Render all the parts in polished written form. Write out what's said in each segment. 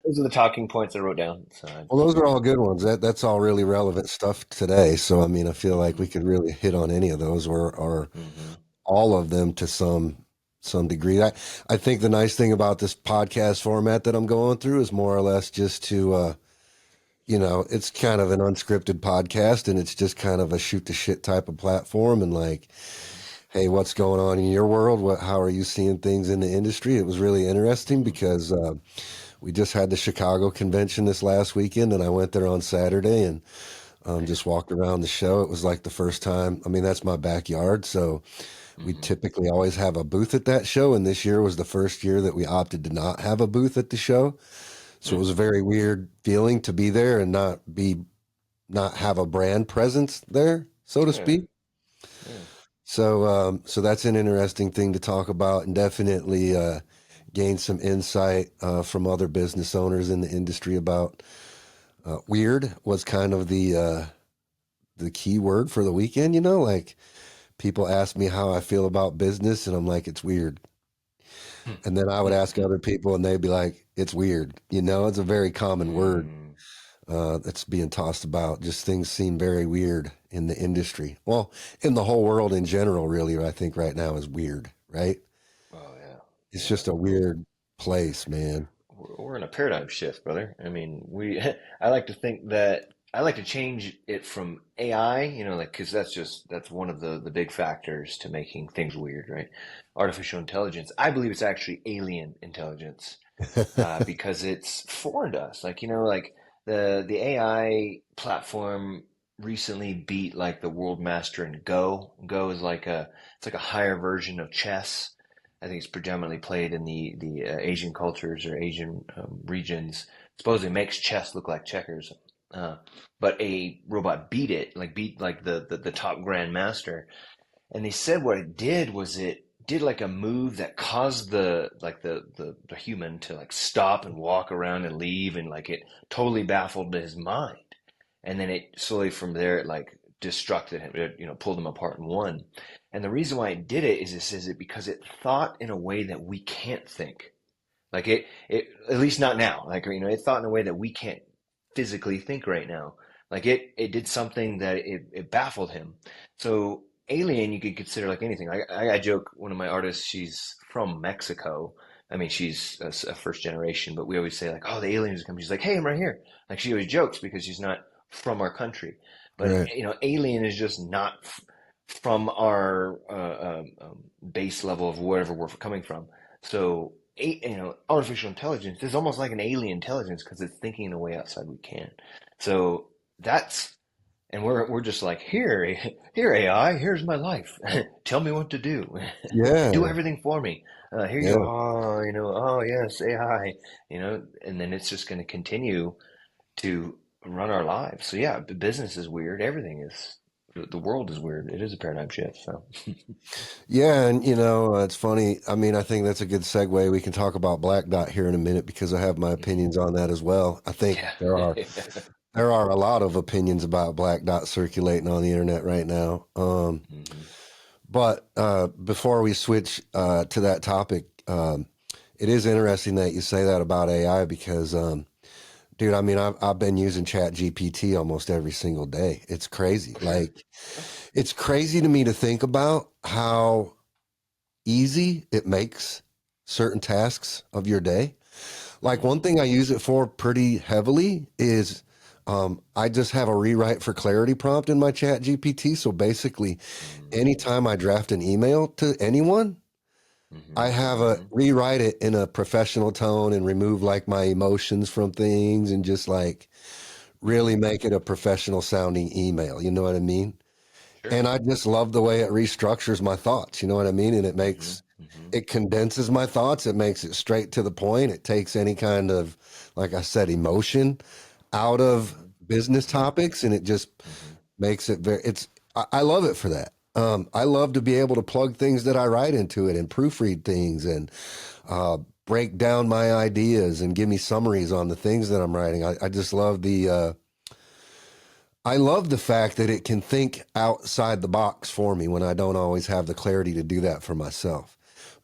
those are the talking points I wrote down. So, Well, those are all good ones. That's all really relevant stuff today. So, I mean, I feel like we could really hit on any of those or mm-hmm. all of them to some degree. I think the nice thing about this podcast format that I'm going through is more or less just to it's kind of an unscripted podcast and it's just kind of a shoot the shit type of platform and like, hey, what's going on in your world? How are you seeing things in the industry? It was really interesting Mm-hmm. because we just had the Chicago convention this last weekend, and I went there on Saturday and just Nice. walked around the show. It was like the first time. I mean, that's my backyard, so we Mm-hmm. typically always have a booth at that show, and this year was the first year that we opted to not have a booth at the show. So it Mm. was a very weird feeling to be there and not have a brand presence there, so to Yeah, speak. yeah. So that's an interesting thing to talk about, and definitely gain some insight from other business owners in the industry about weird was kind of the key word for the weekend. Like people ask me how I feel about business, and I'm like, it's weird. And then I would ask other people, and they'd be like, it's weird. It's a very common word Mm. that's being tossed about. Just things seem very weird in the industry. Well, in the whole world in general, really, I think right now is weird, right? Oh yeah, It's yeah. just a weird place, man. We're in a paradigm shift, brother. I mean, I like to think that I like to change it from AI, like because that's one of the big factors to making things weird, right? Artificial intelligence. I believe it's actually alien intelligence because it's foreign to us. Like like the AI platform recently beat like the world master in Go. Go is like a higher version of chess. I think it's predominantly played in the Asian cultures or Asian regions. Supposedly makes chess look like checkers. Uh, but a robot beat like the top grandmaster. And they said what it did was it did like a move that caused the human to like stop and walk around and leave, and like it totally baffled his mind. And then it slowly from there it like destructed him, pulled him apart in one. And the reason why it did it is it says it because it thought in a way that we can't think. Like it at least not now. Like it thought in a way that we can't physically think right now. Like it did something that it baffled him. So Alien, you could consider like anything. I joke, one of my artists, she's from Mexico. I mean, she's a first generation, but we always say like, oh, the aliens are coming. She's like, hey, I'm right here. Like she always jokes because she's not from our country. But Right. alien is just not from our base level of wherever we're coming from. So artificial intelligence is almost like an alien intelligence because it's thinking in a way outside we can. So that's and we're just like here AI, here's my life. Tell me what to do. Do Yeah. everything for me. Here you Yeah. are. Oh yes, AI. And then it's just going to continue to run our lives. So yeah, business is weird. Everything is. The world is weird. It is a paradigm shift. So Yeah. And, it's funny. I mean, I think that's a good segue. We can talk about Black Dot here in a minute because I have my opinions on that as well. I think yeah. there are a lot of opinions about Black Dot circulating on the internet right now. hmm But before we switch to that topic, it is interesting that you say that about AI because, dude, I mean, I've been using Chat GPT almost every single day. It's crazy. Sure. Like, it's crazy to me to think about how easy it makes certain tasks of your day. Like, one hmm thing I use it for pretty heavily is I just have a rewrite for clarity prompt in my Chat GPT. So basically, hmm anytime I draft an email to anyone, I hmm have a hmm rewrite it in a professional tone and remove like my emotions from things and just like really hmm make it a professional sounding email. You know what I mean? Sure. And I just love the way it restructures my thoughts. You know what I mean? And hmm hmm it condenses my thoughts. It makes it straight to the point. It takes any kind of, like I said, emotion out of hmm business hmm topics, and it just hmm makes it I love it for that. I love to be able to plug things that I write into it and proofread things and uh, break down my ideas and give me summaries on the things that I'm writing. I just love I love the fact that it can think outside the box for me when I don't always have the clarity to do that for myself.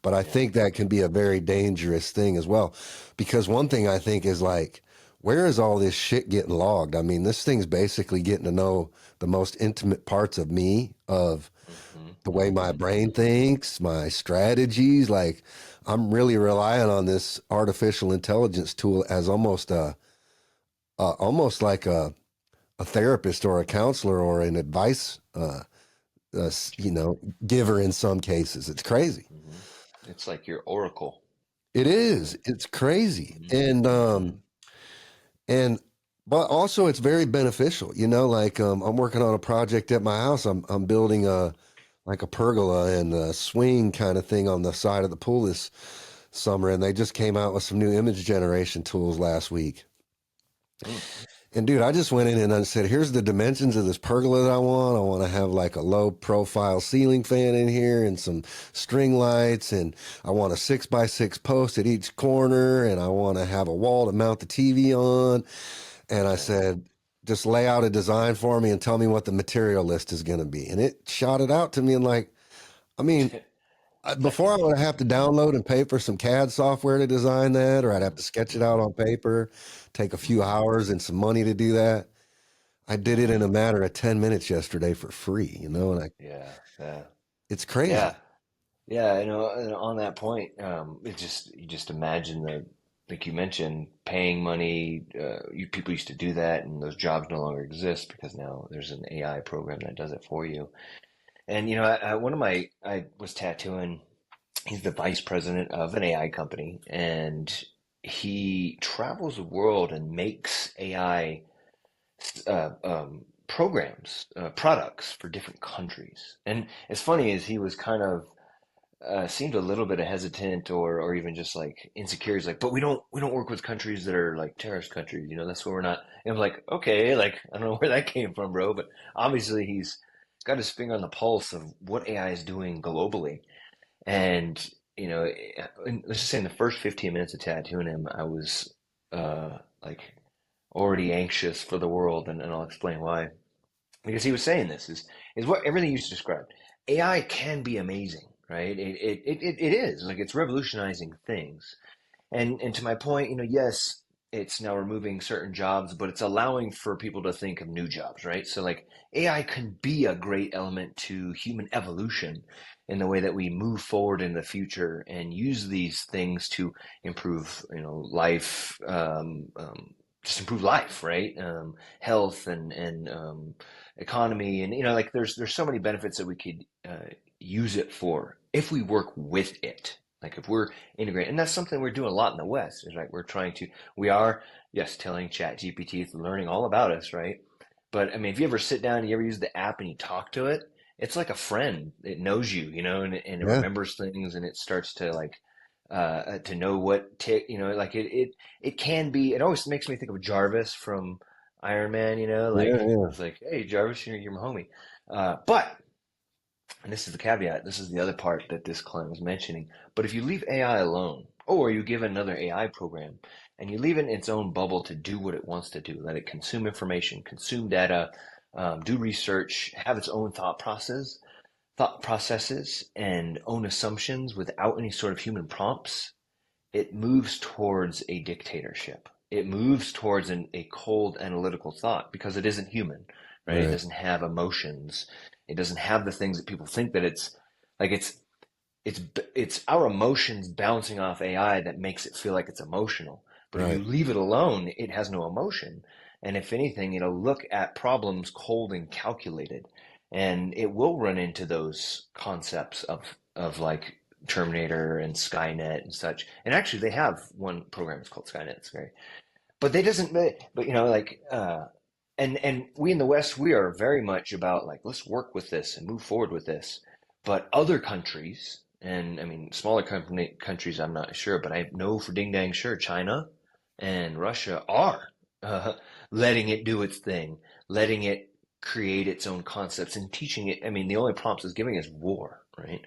But I Yeah. think that can be a very dangerous thing as well. Because one thing I think is like, where is all this shit getting logged? I mean, this thing's basically getting to know the most intimate parts of me, of Hmm. the way my Hmm. brain thinks, my strategies. Like, I'm really relying on this artificial intelligence tool as almost like a therapist or a counselor or an advice, you know, giver in some cases. It's crazy. Hmm. It's like your oracle, It is. right? It's crazy. Hmm. Hmm. And but also it's very beneficial. You know, like I'm working on a project at my house. I'm building a like a pergola and a swing kind of thing on the side of the pool this summer, and they just came out with some new image generation tools last week. Mm. And dude, I just went in and I said, here's the dimensions of this pergola that I want. I want to have like a low profile ceiling fan in here and some string lights. And I want a 6x6 post at each corner. And I want to have a wall to mount the TV on. And I Right. said, just lay out a design for me and tell me what the material list is going to be. And it shot it out to me. And like, I mean, before I would have to download and pay for some CAD software to design that, or I'd have Mm. to sketch it out Hmm. on paper, take a few Hmm. hours and some money to do that. I did it in Hmm. a matter of 10 minutes yesterday for free, you know, and Yeah. Yeah. it's Yeah. crazy. Yeah, and on that point, you just imagine like you mentioned, paying money. People used to do that, and those jobs no longer exist because now there's an AI program that does it for you. And I was tattooing. He's the vice president of an AI company, and he travels the world and makes AI programs, products for different countries. And it's funny is he was kind of seemed a little bit hesitant or even just like insecure. He's like, but we don't work with countries that are like terrorist countries. That's where we're not. And I'm like, okay, like I don't know where that came from, bro. But obviously he's got his finger on the pulse of what AI is doing globally. And let's just say in the first 15 minutes of tattooing him, I was like already anxious for the world, and I'll explain why. Because he was saying this is what everything you just described. AI can be amazing, right? It is like it's revolutionizing things. And to my point, yes, it's now removing certain jobs, but it's allowing for people to think of new jobs, right? So like AI can be a great element to human evolution in the way that we move forward in the future and use these things to improve, life, just improve life, right? Health and economy, and like there's so many benefits that we could use it for if we work with it. Like if we're integrate, and that's something we're doing a lot in the West. Is right, we are, yes, telling Chat GPT, it's learning all about us, right? But I mean, if you ever sit down and you ever use the app and you talk to it, it's like a friend. It knows you, and it Yeah. remembers things, and it starts to like to know what tick, like it can be. It always makes me think of Jarvis from Iron Man, like Yeah. Yeah. it's like, hey Jarvis, you're my homie. But and this is the caveat, this is the other part that this client was mentioning. But if you leave AI alone, or you give another AI program and you leave it in its own bubble to do what it wants to do, let it consume information, consume data, do research, have its own thought processes, and own assumptions without any sort of human prompts, it moves towards a dictatorship. It moves towards a cold analytical thought because it isn't human, right? It Right. doesn't have emotions. It doesn't have the things that people think that it's like it's it's our emotions bouncing off AI that makes it feel like it's emotional. But if you Right. leave it alone, it has no emotion. And if anything, it'll look at problems cold and calculated. And it will run into those concepts of like Terminator and Skynet and such. And actually, they have one program. It's called Skynet. It's great, but they doesn't. But like, and we in the West, we are very much about like let's work with this and move forward with this. But other countries, and I mean smaller countries, I'm not sure, but I know for ding dang sure China and Russia are uh, letting it do its thing, letting it create its own concepts and teaching it. I mean, the only prompts it's giving is war, right?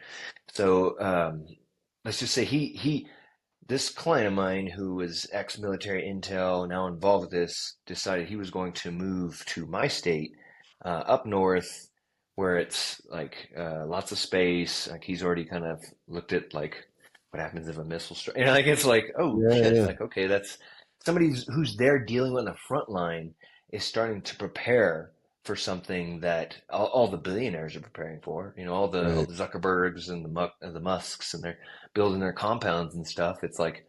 So let's just say he this client of mine who was ex-military intel, now involved with this, decided he was going to move to my state, up north, where it's like lots of space. Like he's already kind of looked at like what happens if a missile strikes? Like it's like, oh Yeah, shit, yeah, like okay, that's somebody who's there dealing with the front line is starting to prepare for something that all the billionaires are preparing for. All right. the Zuckerbergs and the Musks, and they're building their compounds and stuff. It's like,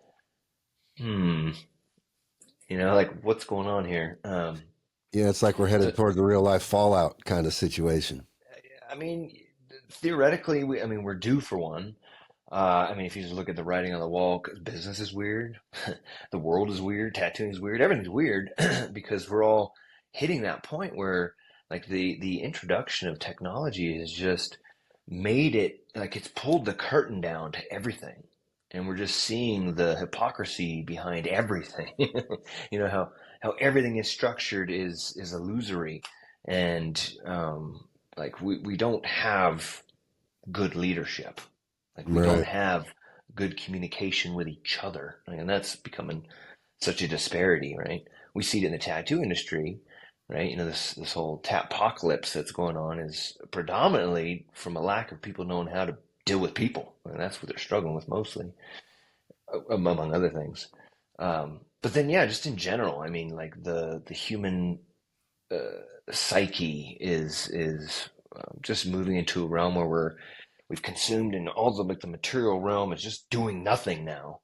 hmm, like what's going on here? Yeah, it's like we're headed So toward the real life Fallout kind of situation. I mean, theoretically, we're due for one. If you just look at the writing on the wall, 'cause business is weird, the world is weird, tattooing is weird, everything's weird because we're all hitting that point where like the introduction of technology has just made it like it's pulled the curtain down to everything. And we're just seeing the hypocrisy behind everything. How everything is structured is illusory. And like we don't have good leadership. Like we don't Right. have good communication with each other. And that's becoming such a disparity, right? We see it in the tattoo industry, right? This whole Tattpocalypse that's going on is predominantly from a lack of people knowing how to deal with people. And that's what they're struggling with mostly, among other things. But then, yeah, just in general, like the human psyche is just moving into a realm where we've consumed, and all the like the material realm is just doing nothing now.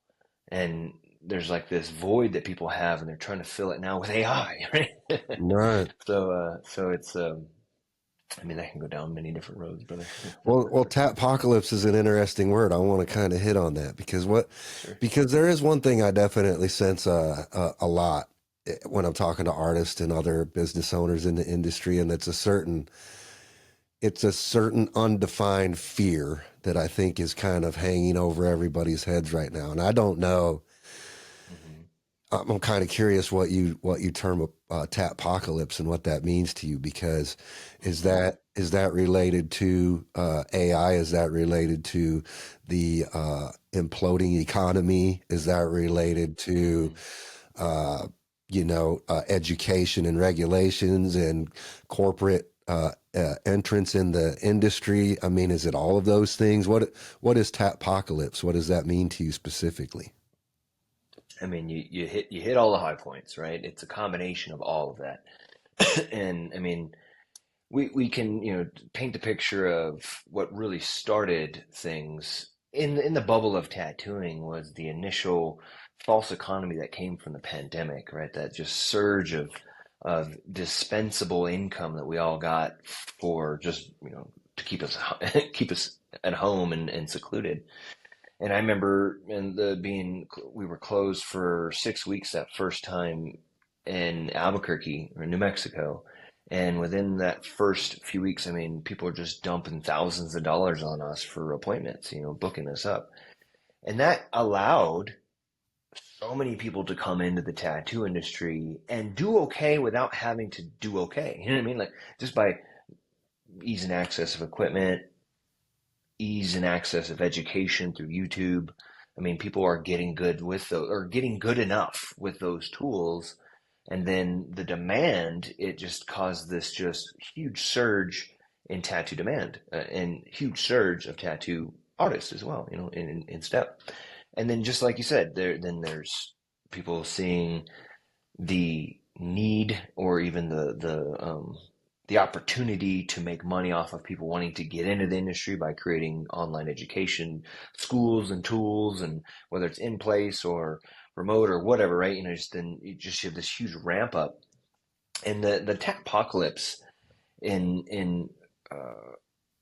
And there's like this void that people have, and they're trying to fill it now with AI, right? Right. So it's that can go down many different roads, brother. Well, tappocalypse is an interesting word. I want to kind of hit on that Sure. because there is one thing I definitely sense a lot when I'm talking to artists and other business owners in the industry, and it's a certain undefined fear that I think is kind of hanging over everybody's heads right now. And I don't know. Hmm. I'm kind of curious what you term tappocalypse and what that means to you, because Hmm. is that related to AI? Is that related to the imploding economy? Is that related to Hmm. uh, education and regulations and corporate entrance in the industry? I mean, is it all of those things? What is tappocalypse? What does that mean to you specifically? You hit all the high points, right? It's a combination of all of that. And we can paint a picture of what really started things in the bubble of tattooing was the initial false economy that came from the pandemic, right? That just surge of dispensable income that we all got for just to keep us keep us at home and secluded. And I remember we were closed for 6 weeks that first time in Albuquerque or New Mexico. And within that first few weeks, people are just dumping thousands of dollars on us for appointments, booking us up. And that allowed so many people to come into the tattoo industry and do okay without having to do okay. You know what I mean? Like just by ease and access of equipment, ease and access of education through YouTube. People are getting good with those, or getting good enough with those tools. And then the demand, it just caused this just huge surge in tattoo demand, and huge surge of tattoo artists as well, in step. And then just like you said, there's people seeing the need or even the opportunity to make money off of people wanting to get into the industry by creating online education schools and tools, and whether it's in place or remote or whatever, right? You have this huge ramp up, and the tech apocalypse in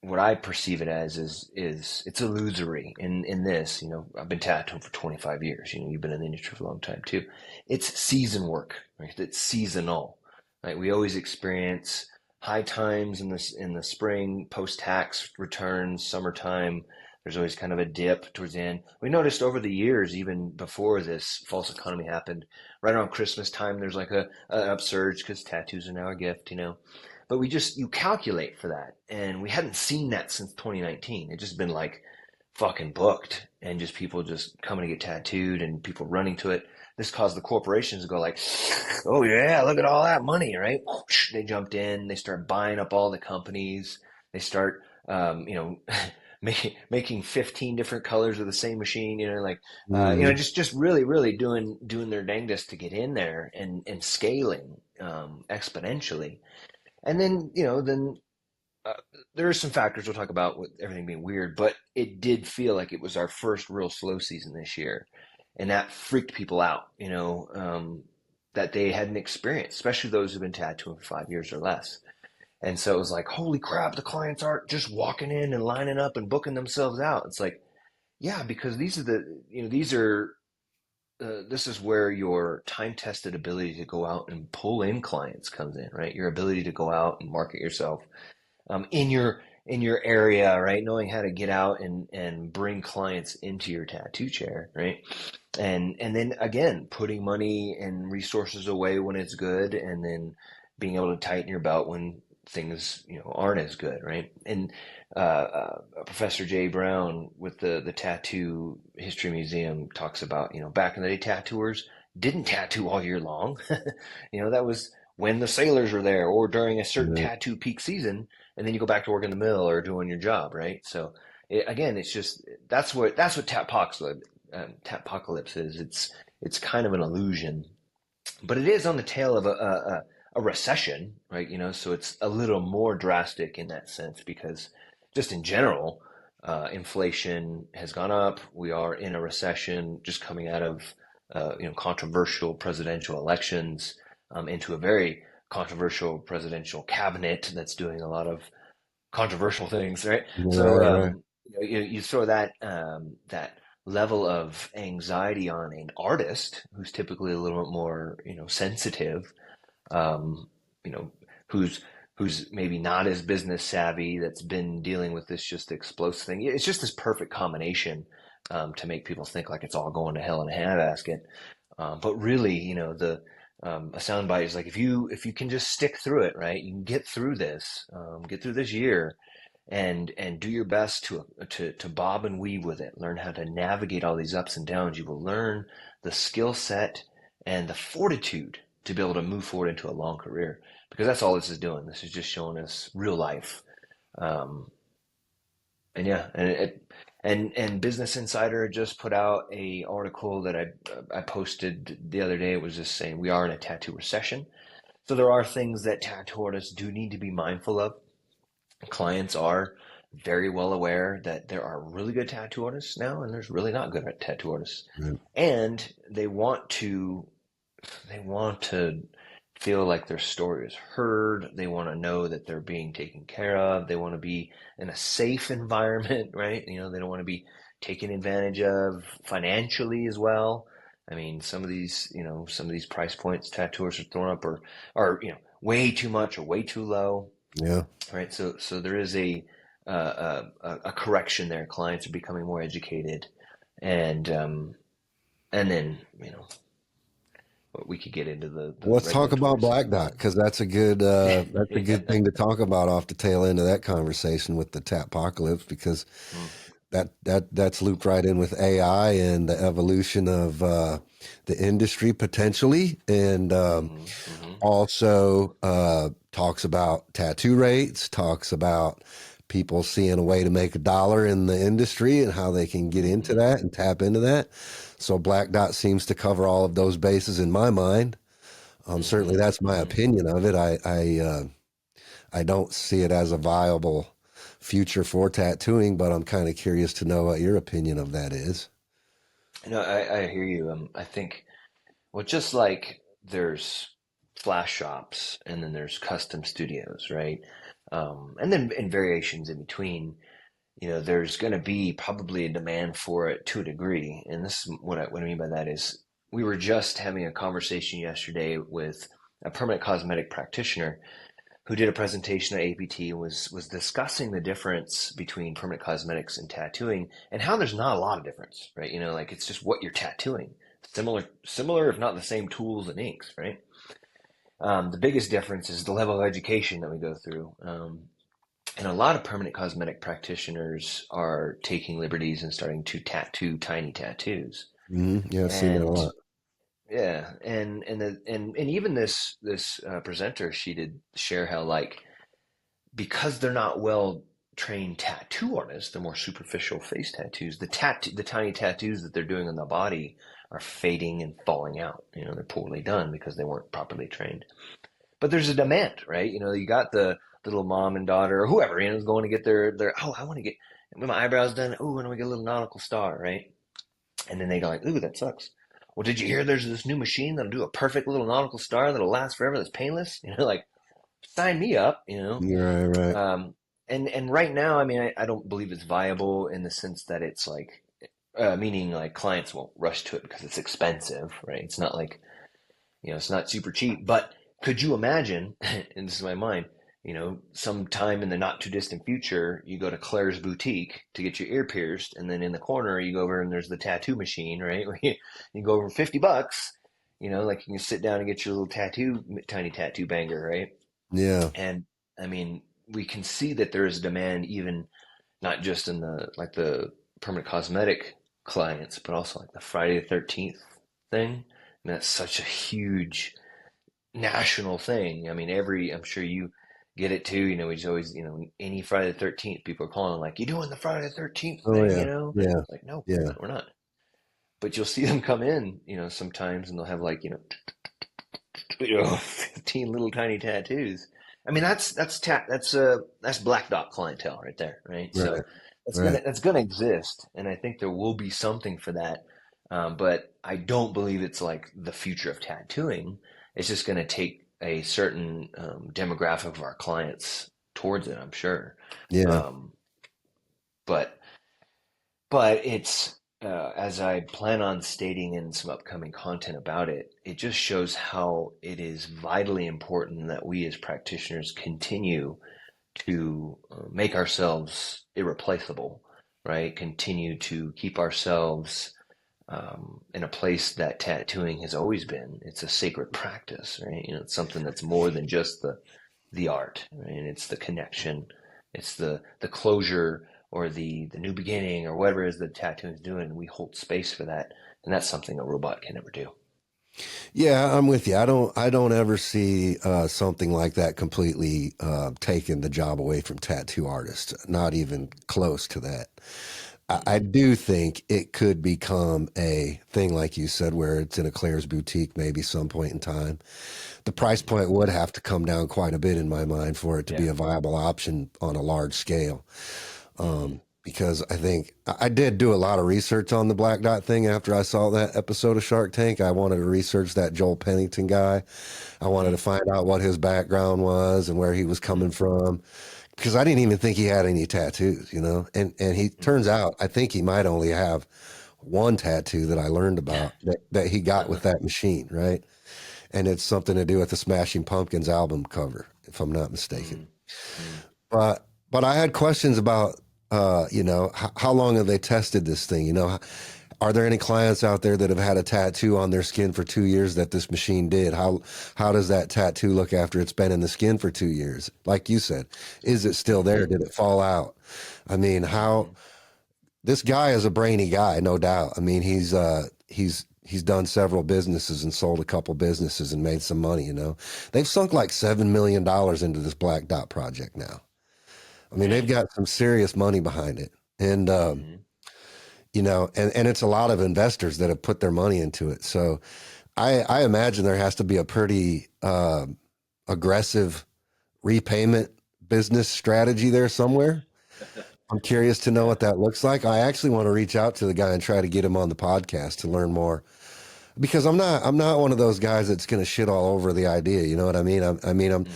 what I perceive it as is it's illusory in this. I've been tattooing for 25 years. You've been in the industry for a long time too. It's season work, right? It's seasonal, right? We always experience high times in the spring, post tax returns, summertime. There's always kind of a dip towards the end. We noticed over the years, even before this false economy happened, right around Christmas time, there's like an upsurge because tattoos are now a gift. But you calculate for that. And we hadn't seen that since 2019. It just been like fucking booked, and just people just coming to get tattooed and people running to it. This caused the corporations to go like, oh yeah, look at all that money, right? They jumped in, they start buying up all the companies. They start, making 15 different colors of the same machine, like, Mm-hmm. just really, really doing their dangest to get in there and scaling, exponentially. And then, uh, there are some factors we'll talk about with everything being weird, but it did feel like it was our first real slow season this year. And that freaked people out, that they hadn't experienced, especially those who've been tattooing for 5 years or less. And so it was like, holy crap, the clients aren't just walking in and lining up and booking themselves out. It's like, yeah, because this is where your time tested ability to go out and pull in clients comes in, right? Your ability to go out and market yourself, in your area, right? Knowing how to get out and bring clients into your tattoo chair, right? And then again, putting money and resources away when it's good, and then being able to tighten your belt when things aren't as good, right? And Professor Jay Brown with the Tattoo History Museum talks about, back in the day, tattooers didn't tattoo all year long. That was when the sailors were there, or during a certain Right. tattoo peak season, and then you go back to work in the mill or doing your job, right? So again, it's just that's what Tattpocalypse is. It's kind of an illusion, but it is on the tail of a recession, right? So it's a little more drastic in that sense, because just in general, inflation has gone up. We are in a recession, just coming out of controversial presidential elections, into a very controversial presidential cabinet that's doing a lot of controversial things, right? Right, So right, right. you throw that level of anxiety on an artist who's typically a little bit more sensitive, um, you know who's maybe not as business savvy, that's been dealing with this just explosive thing. It's just this perfect combination, to make people think like it's all going to hell in a handbasket. But really, the a soundbite is like, if you can just stick through it, right? You can get through this year, and do your best to bob and weave with it. Learn how to navigate all these ups and downs. You will learn the skill set and the fortitude to be able to move forward into a long career. Because that's all this is doing. This is just showing us real life. Um, and yeah, and Business Insider just put out a article that I posted the other day. It was just saying we are in a tattoo recession. So there are things that tattoo artists do need to be mindful of. Clients are very well aware that there are really good tattoo artists now, and there's really not good tattoo artists. Right. And they want to feel like their story is heard. They want to know that they're being taken care of. They want to be in a safe environment, right? They don't want to be taken advantage of financially as well. I mean, some of these price points tattooers are throwing up are way too much or way too low, Yeah. right? So there is a correction there. Clients are becoming more educated, and then we could get into the Let's talk about regulatory Black side of Dot, because that's a good it. thing to talk about off the tail end of that conversation with the Tappocalypse, because Mm, that's looped right in with AI and the evolution of the industry potentially, and mhm, mhm, also talks about tattoo rates, talks about people seeing a way to make a dollar in the industry and how they can get into mhm, that and tap into that. So Black Dot seems to cover all of those bases in my mind. Certainly, mhm, that's my mhm. opinion of it. I don't see it as a viable future for tattooing, but I'm kind of curious to know what your opinion of that is. No, I hear you. I think, well, just like there's flash shops and then there's custom studios, right? And then in variations in between, there's going to be probably a demand for it to a degree. And this is what I mean by that is, we were just having a conversation yesterday with a permanent cosmetic practitioner who did a presentation at APT, and was discussing the difference between permanent cosmetics and tattooing, and how there's not a lot of difference, right? Like, it's just what you're tattooing. Similar, if not the same tools and inks, right? The biggest difference is the level of education that we go through. And a lot of permanent cosmetic practitioners are taking liberties and starting to tattoo tiny tattoos. Yeah, I've seen that a And lot. yeah, and even this presenter, she did share how, like, because they're not well. trained tattoo artists, the more superficial face tattoos, the tiny tattoos that they're doing on the body are fading and falling out. They're poorly done because they weren't properly trained. But there's a demand, right? You got the little mom and daughter or whoever, is going to get their oh, I want to get my eyebrows done. Oh, I want to get a little nautical star, right? And then they go like, ooh, that sucks. Well, did you hear there's this new machine that'll do a perfect little nautical star that'll last forever, that's painless? Like, sign me up. Right, right. Um, and right now, I mean, I don't believe it's viable in the sense that it's like, meaning like clients won't rush to it because it's expensive, right? It's not like, it's not super cheap. But could you imagine, and this is my mind, sometime in the not too distant future, you go to Claire's boutique to get your ear pierced, and then in the corner you go over and there's the tattoo machine, right? Where you go over $50, like you can sit down and get your little tiny tattoo banger, right? Yeah. And I mean, we can see that there is demand even not just in the permanent cosmetic clients, but also like the Friday the 13th thing. I mean, that's such a huge national thing. I mean, I'm sure you get it too. We just always, any Friday the 13th, people are calling like, you doing the Friday the 13th Oh thing, yeah. Yeah. It's like, no, Yeah. we're not. But you'll see them come in, sometimes and they'll have like, 15 little tiny tattoos. I mean, that's black dot clientele right there, right? So Right. Right. that's gonna exist, and I think there will be something for that. But I don't believe it's like the future of tattooing. It's just gonna take a certain demographic of our clients towards it, I'm sure. Yeah. Um, but but it's as I plan on stating in some upcoming content about it, it just shows how it is vitally important that we as practitioners continue to make ourselves irreplaceable, right? Continue to keep ourselves in a place that tattooing has always been. It's a sacred practice, right? It's something that's more than just the art, right? And it's the connection, it's the closure or the new beginning or whatever it is that tattooing is doing. We hold space for that, and that's something a robot can never do. Yeah, I'm with you. I don't ever see something like that completely taking the job away from tattoo artists. Not even close to that. I Mm-mm. do think it could become a thing, like you said, where it's in a Claire's boutique, maybe some point in time. The price Mm-hmm. point would have to come down quite a bit in my mind for it to be Yeah. a viable option on a large scale. Mm-hmm. Because I think I did do a lot of research on the Black Dot thing after I saw that episode of Shark Tank. I wanted to research that Joel Pennington guy. I wanted to find out what his background was and where he was coming Mm-hmm. from because I didn't even think he had any tattoos. And he turns Mm-hmm. out I think he might only have one tattoo that I learned about that he got with that machine, right? And it's something to do with the Smashing Pumpkins album cover, if I'm not mistaken. Mm-hmm. But I had questions about how long have they tested this thing? Are there any clients out there that have had a tattoo on their skin for 2 years that this machine did? How does that tattoo look after it's been in the skin for 2 years? Like you said, is it still there? Mm-hmm. Did it fall out? I mean, how Mm-hmm. this guy is a brainy guy, no doubt. I mean, he's done several businesses and sold a couple businesses and made some money. They've sunk like $7 million into this Black Dot project now. I mean, they've Dang. got some serious money behind it. And Mm-hmm. and it's a lot of investors that have put their money into it. So I imagine there has to be a pretty aggressive repayment business strategy there somewhere. I'm curious to know Yeah. what that looks like. I actually want to reach out to the guy and try to get him on the podcast to learn more because I'm not one of those guys that's going to shit all over the idea. You know what I mean? I'm Mm.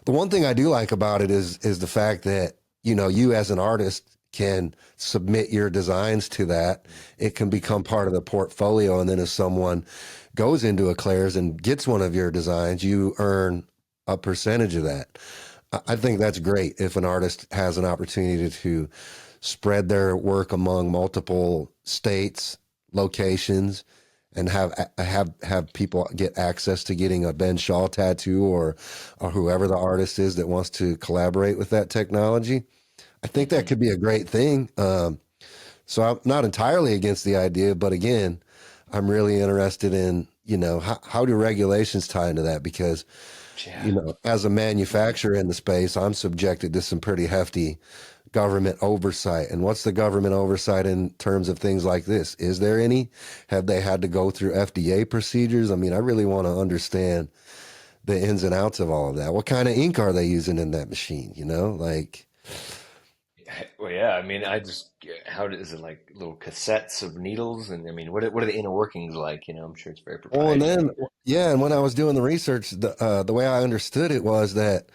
the one thing I do like about it is the fact that you as an artist can submit your designs to that. It can become part of the portfolio, and then if someone goes into a Claire's and gets one of your designs, you earn a percentage of that. I think that's great if an artist has an opportunity to spread their work among multiple states, locations, and have people get access to getting a Ben Shaw tattoo or whoever the artist is that wants to collaborate with that technology. I think that Mm-hmm. could be a great thing. So I'm not entirely against the idea, but again, I'm really interested in how do regulations tie into that? Because, Yeah. as a manufacturer in the space, I'm subjected to some pretty hefty government oversight. And what's the government oversight in terms of things like this? Is there any? Have they had to go through FDA procedures? I mean, I really want to understand the ins and outs of all of that. What kind of ink are they using in that machine? Like, Well, yeah. I mean, is it like little cassettes of needles? And I mean, what are the inner workings like? I'm sure it's very well, and then, proprietary. yeah, and when I was doing the research, the way I understood it was that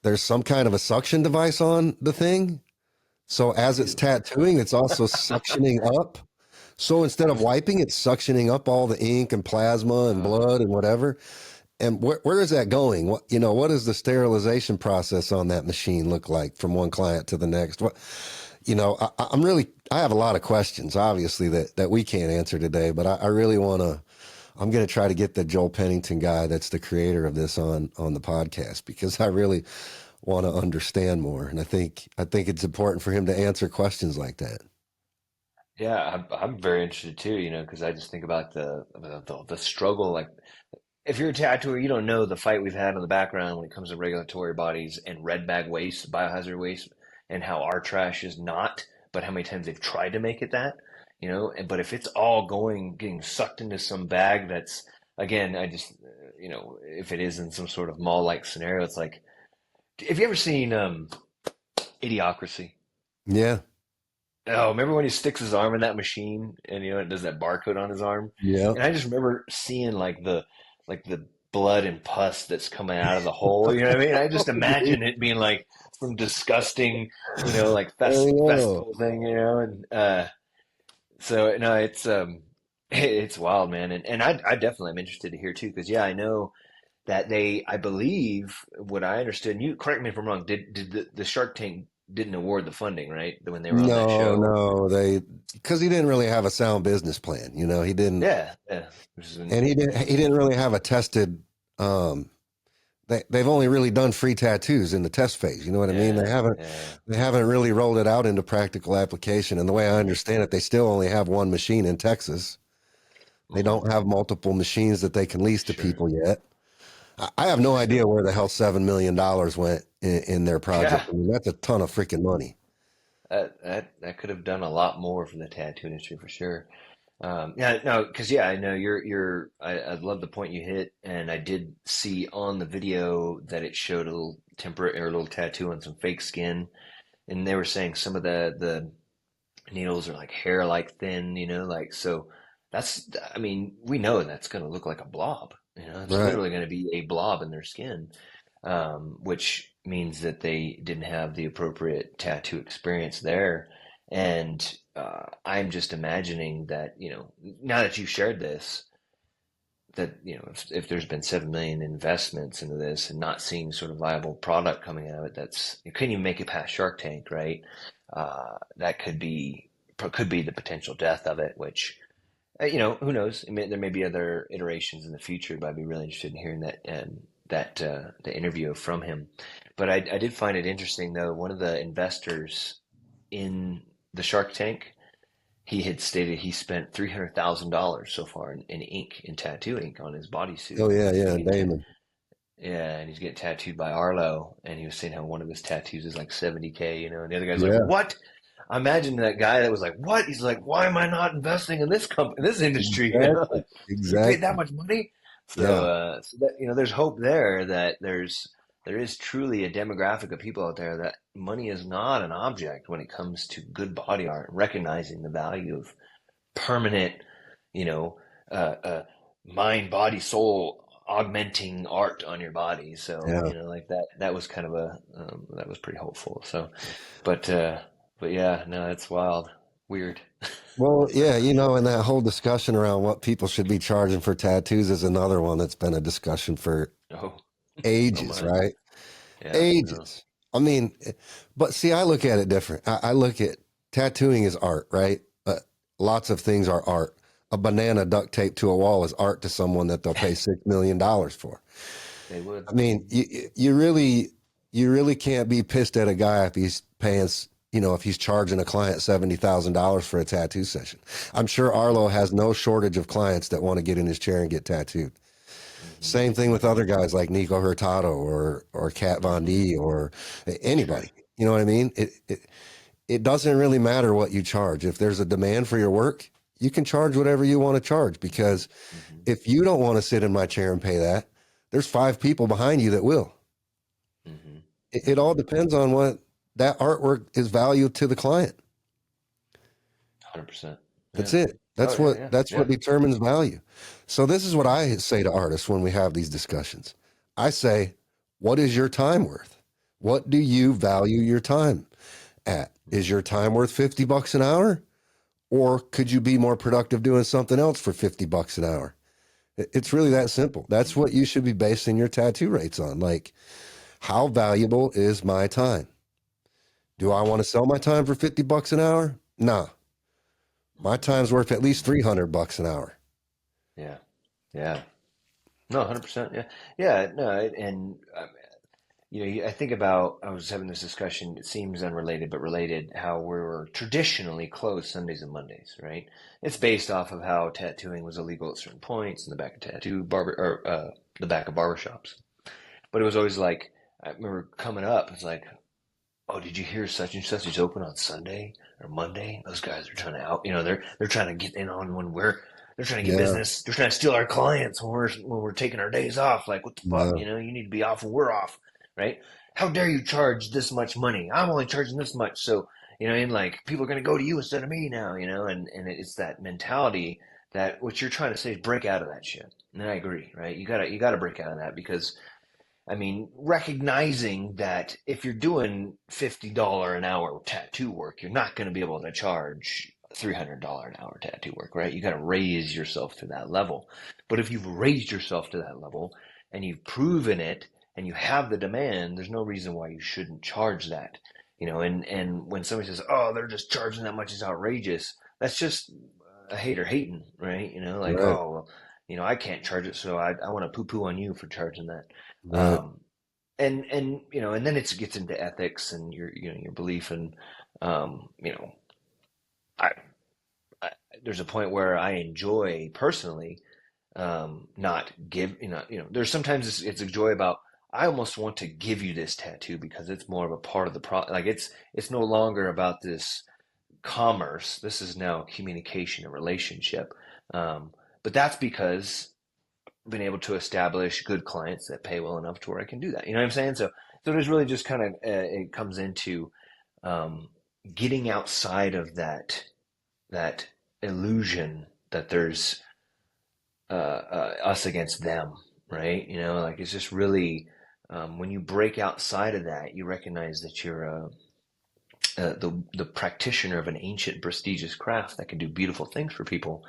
there's some kind of a suction device on the thing. So as it's Ew. tattooing, it's also suctioning up. So instead of wiping, it's suctioning up all the ink and plasma and Oh, blood and whatever. And where is that going? What does the sterilization process on that machine look like from one client to the next? I have a lot of questions, obviously, that we can't answer today, but I really want to, I'm going to try to get the Joel Pennington guy that's the creator of this on the podcast, because I really want to understand more. And I think it's important for him to answer questions like that. yeah. I'm very interested too. Because I just think about the struggle. Like, if you're a tattooer, you don't know the fight we've had in the background when it comes to regulatory bodies and red bag waste, biohazard waste, and how our trash is not, but how many times they've tried to make it that, but if it's all getting sucked into some bag that's, again, if it is in some sort of mall-like scenario, it's like, have you ever seen Idiocracy? Yeah. Oh, remember when he sticks his arm in that machine and it does that barcode on his arm? Yeah. And I just remember seeing like the blood and pus that's coming out of the hole. You know what I mean? I just imagine it being like some disgusting, like Oh, festival thing, and so no, it's wild, man. And I definitely am interested to hear too, because yeah, I know that I believe what I understood, and you correct me if I'm wrong, did the Shark Tank didn't award the funding, right? When they were on that no, show. no, because he didn't really have a sound business plan. He didn't, Yeah, yeah. Which is and he didn't really have a tested. Um, they've only really done free tattoos in the test phase. You know what I mean? They yeah, haven't yeah. they haven't really rolled it out into practical application. And the way I Mm-hmm, understand it, they still only have one machine in Texas. They mm-hmm. don't have multiple machines that they can lease to Sure. people yet. I have no idea So where the hell $7 million went in their project. yeah, I mean, that's a ton of freaking money. that could have done a lot more for the tattoo industry for sure. Yeah, no, because yeah, I know I love the point you hit, and I did see on the video that it showed a little temporary or a little tattoo on some fake skin, and they were saying some of the needles are like hair-like thin, like so. I mean, we know that's going to look like a blob. It's Right. literally going to be a blob in their skin, which means that they didn't have the appropriate tattoo experience there. And I'm just imagining that, now that you shared this, that, if there's been 7 million investments into this and not seeing sort of viable product coming out of it, you couldn't even make it past Shark Tank, right? That could be the potential death of it, which, who knows? I mean, there may be other iterations in the future, but I'd be really interested in hearing the interview from him. But I did find it interesting, though. One of the investors in the Shark Tank, he had stated he spent $300,000 so far in ink, in tattoo ink on his bodysuit, Oh yeah, and he's yeah, getting Damon. yeah, and he's getting tattooed by Arlo, and he was saying how one of his tattoos is like 70K, and the other guy's like, Yeah, "What?" I imagine that guy that was like, "What?" He's like, "Why am I not investing in this company, in this industry?" exactly, You paid that exactly. much money, so Yeah, so that there's hope there that there is truly a demographic of people out there that money is not an object when it comes to good body art, recognizing the value of permanent, you know, mind, body, soul augmenting art on your body. So, yeah. like that was kind of that was pretty hopeful. So, but yeah, no, it's wild, weird. Well, yeah, and that whole discussion around what people should be charging for tattoos is another one that's been a discussion for Oh, oh ages, my. right? Yeah, no, Ages. I mean, but see, I look at it different. I look at tattooing is art, right? Lots of things are art. A banana duct taped to a wall is art to someone that they'll pay $6 million for. they would. I mean, you really can't be pissed at a guy if he's paying if he's charging a client $70,000 for a tattoo session. I'm sure Arlo has no shortage of clients that want to get in his chair and get tattooed. Mm-hmm. Same thing with Mm-hmm. other guys like Nico Hurtado or Kat Von Mm-hmm. D or Sure. anybody. You know what I mean? It doesn't really matter what you charge. If there's a demand for your work, you can charge whatever you want to charge, because Mm-hmm. if you don't want to sit in my chair and pay that, there's 5 people behind you that will. Mm-hmm. It all Mm-hmm. depends on what that artwork is valued to the client. 100%. That's Yeah. it. Oh, That's yeah, what yeah, that's what yeah. determines value. So this is what Mm-hmm. I say to artists when we have these discussions. I say, what is your time worth? What do you value your time at? Is Mm-hmm. your time worth $50 an hour? Or could you be more productive doing something else for $50 an hour? It's really that simple. That's Mm-hmm. what you should be basing your tattoo rates on. Like, how valuable is my time? Do I want to sell my time for $50 an hour? Nah. My Mm-hmm. time's worth at least Mm-hmm. $300 an hour. Yeah. Yeah. No, 100%. Yeah. Yeah. No, and I think about, I was having this discussion, it seems unrelated, but related, how we were traditionally closed Sundays and Mondays, right? It's based off of how tattooing was illegal at certain points in the back of the back of barbershops. But it was always like, I remember coming up, it's like, oh, did you hear such and such is open on Sunday or Monday? Those guys are trying to they're trying to get in on they're trying to get Yeah, business. They're trying to steal our clients when we're taking our days off. Like, what the fuck? yeah, You need to be off when we're off, right? How dare you charge this much money? I'm only charging this much. So, and like people are going to go to you instead of me now, and it's that mentality that what you're trying to say is break out of that shit. And I agree, right? You gotta break out of that because I mean, recognizing that if you're doing $50 an hour tattoo work, you're not going to be able to charge $300 an hour tattoo work, right? You got to raise yourself to that level. But if you've raised yourself to that level and you've proven it and you have the demand, there's no reason why you shouldn't charge that. And when somebody says, "Oh, they're just charging that much is outrageous," that's just a hater hating, right? Like, right, "Oh, well, I can't charge it, so I want to poo-poo on you for charging that." right, Um, and then it gets into ethics and your belief and you know I, I there's a point where I enjoy personally not give there's sometimes it's a joy about I almost want to give you this tattoo because it's more of a part of the like it's no longer about this commerce. This is now communication and relationship. um, but that's because been able to establish good clients that pay well enough to where I can do that. You know what I'm saying? So there's really just kind of it comes into um, getting outside of that illusion that there's us against them, right? Like it's just really when you break outside of that, you recognize that you're the practitioner of an ancient, prestigious craft that can do beautiful things for people.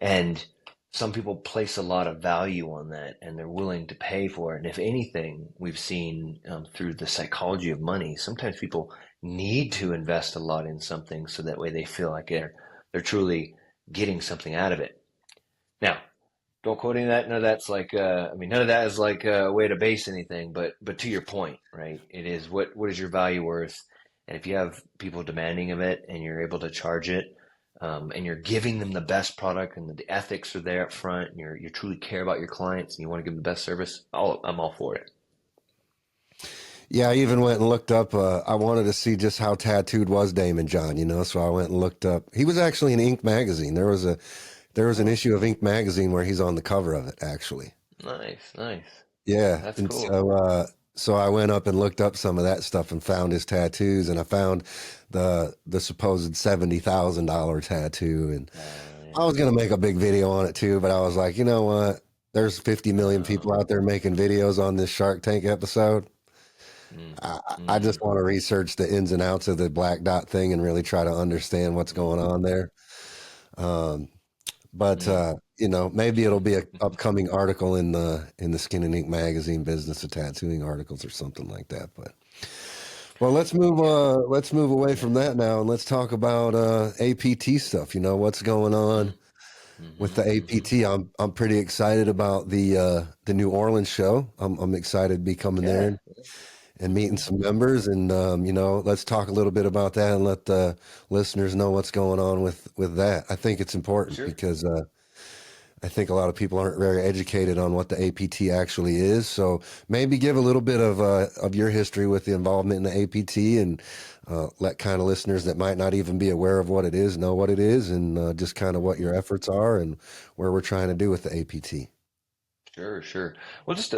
And some people place a lot of value on that and they're willing to pay for it. And if anything, we've seen through the psychology of money, sometimes people need to invest a lot in something so that way they feel like they're truly getting something out of it. Now, don't quote any of that. None of that's like none of that is like a way to base anything. But to your point, right? It is what is your value worth? And if you have people demanding of it and you're able to charge it, and you're giving them the best product and the ethics are there up front, and you truly care about your clients and you want to give them the best service, I'm all for it. yeah. I even went and looked up. I wanted to see just how tattooed was Damon John, so I went and looked up. He was actually in Ink magazine. There was an Oh, issue of Ink magazine where he's on the cover of it, actually. nice, nice. Yeah, That's and cool. so I went up and looked up some of that stuff and found his tattoos, and I found the supposed $70,000 tattoo, and I Yeah. was gonna make a big video on it too, but I was like, you know what? There's 50 million people No. out there making videos on this Shark Tank episode. Mm, I just mm, want to research the ins and outs of the black dot thing and really try to understand what's going mm, on there. Um, but mm. maybe it'll be an upcoming article in the Skin and Ink magazine, business of tattooing articles or something like that. But well, Yeah. let's move away Yeah. from that now and let's talk about APT stuff. What's going on Mm, with mm-hmm, the mm-hmm. APT. I'm pretty excited about the New Orleans show. I'm excited to be coming there Yeah. and meeting some members. And let's talk a little bit about that and let the listeners know what's going on with that. I think it's important Sure. because I think a lot of people aren't very educated on what the APT actually is. So maybe give a little bit of your history with the involvement in the APT, and let kind of listeners that might not even be aware of what it is know what it is, and just kind of what your efforts are and where we're trying to do with the APT. Sure, sure. Well, just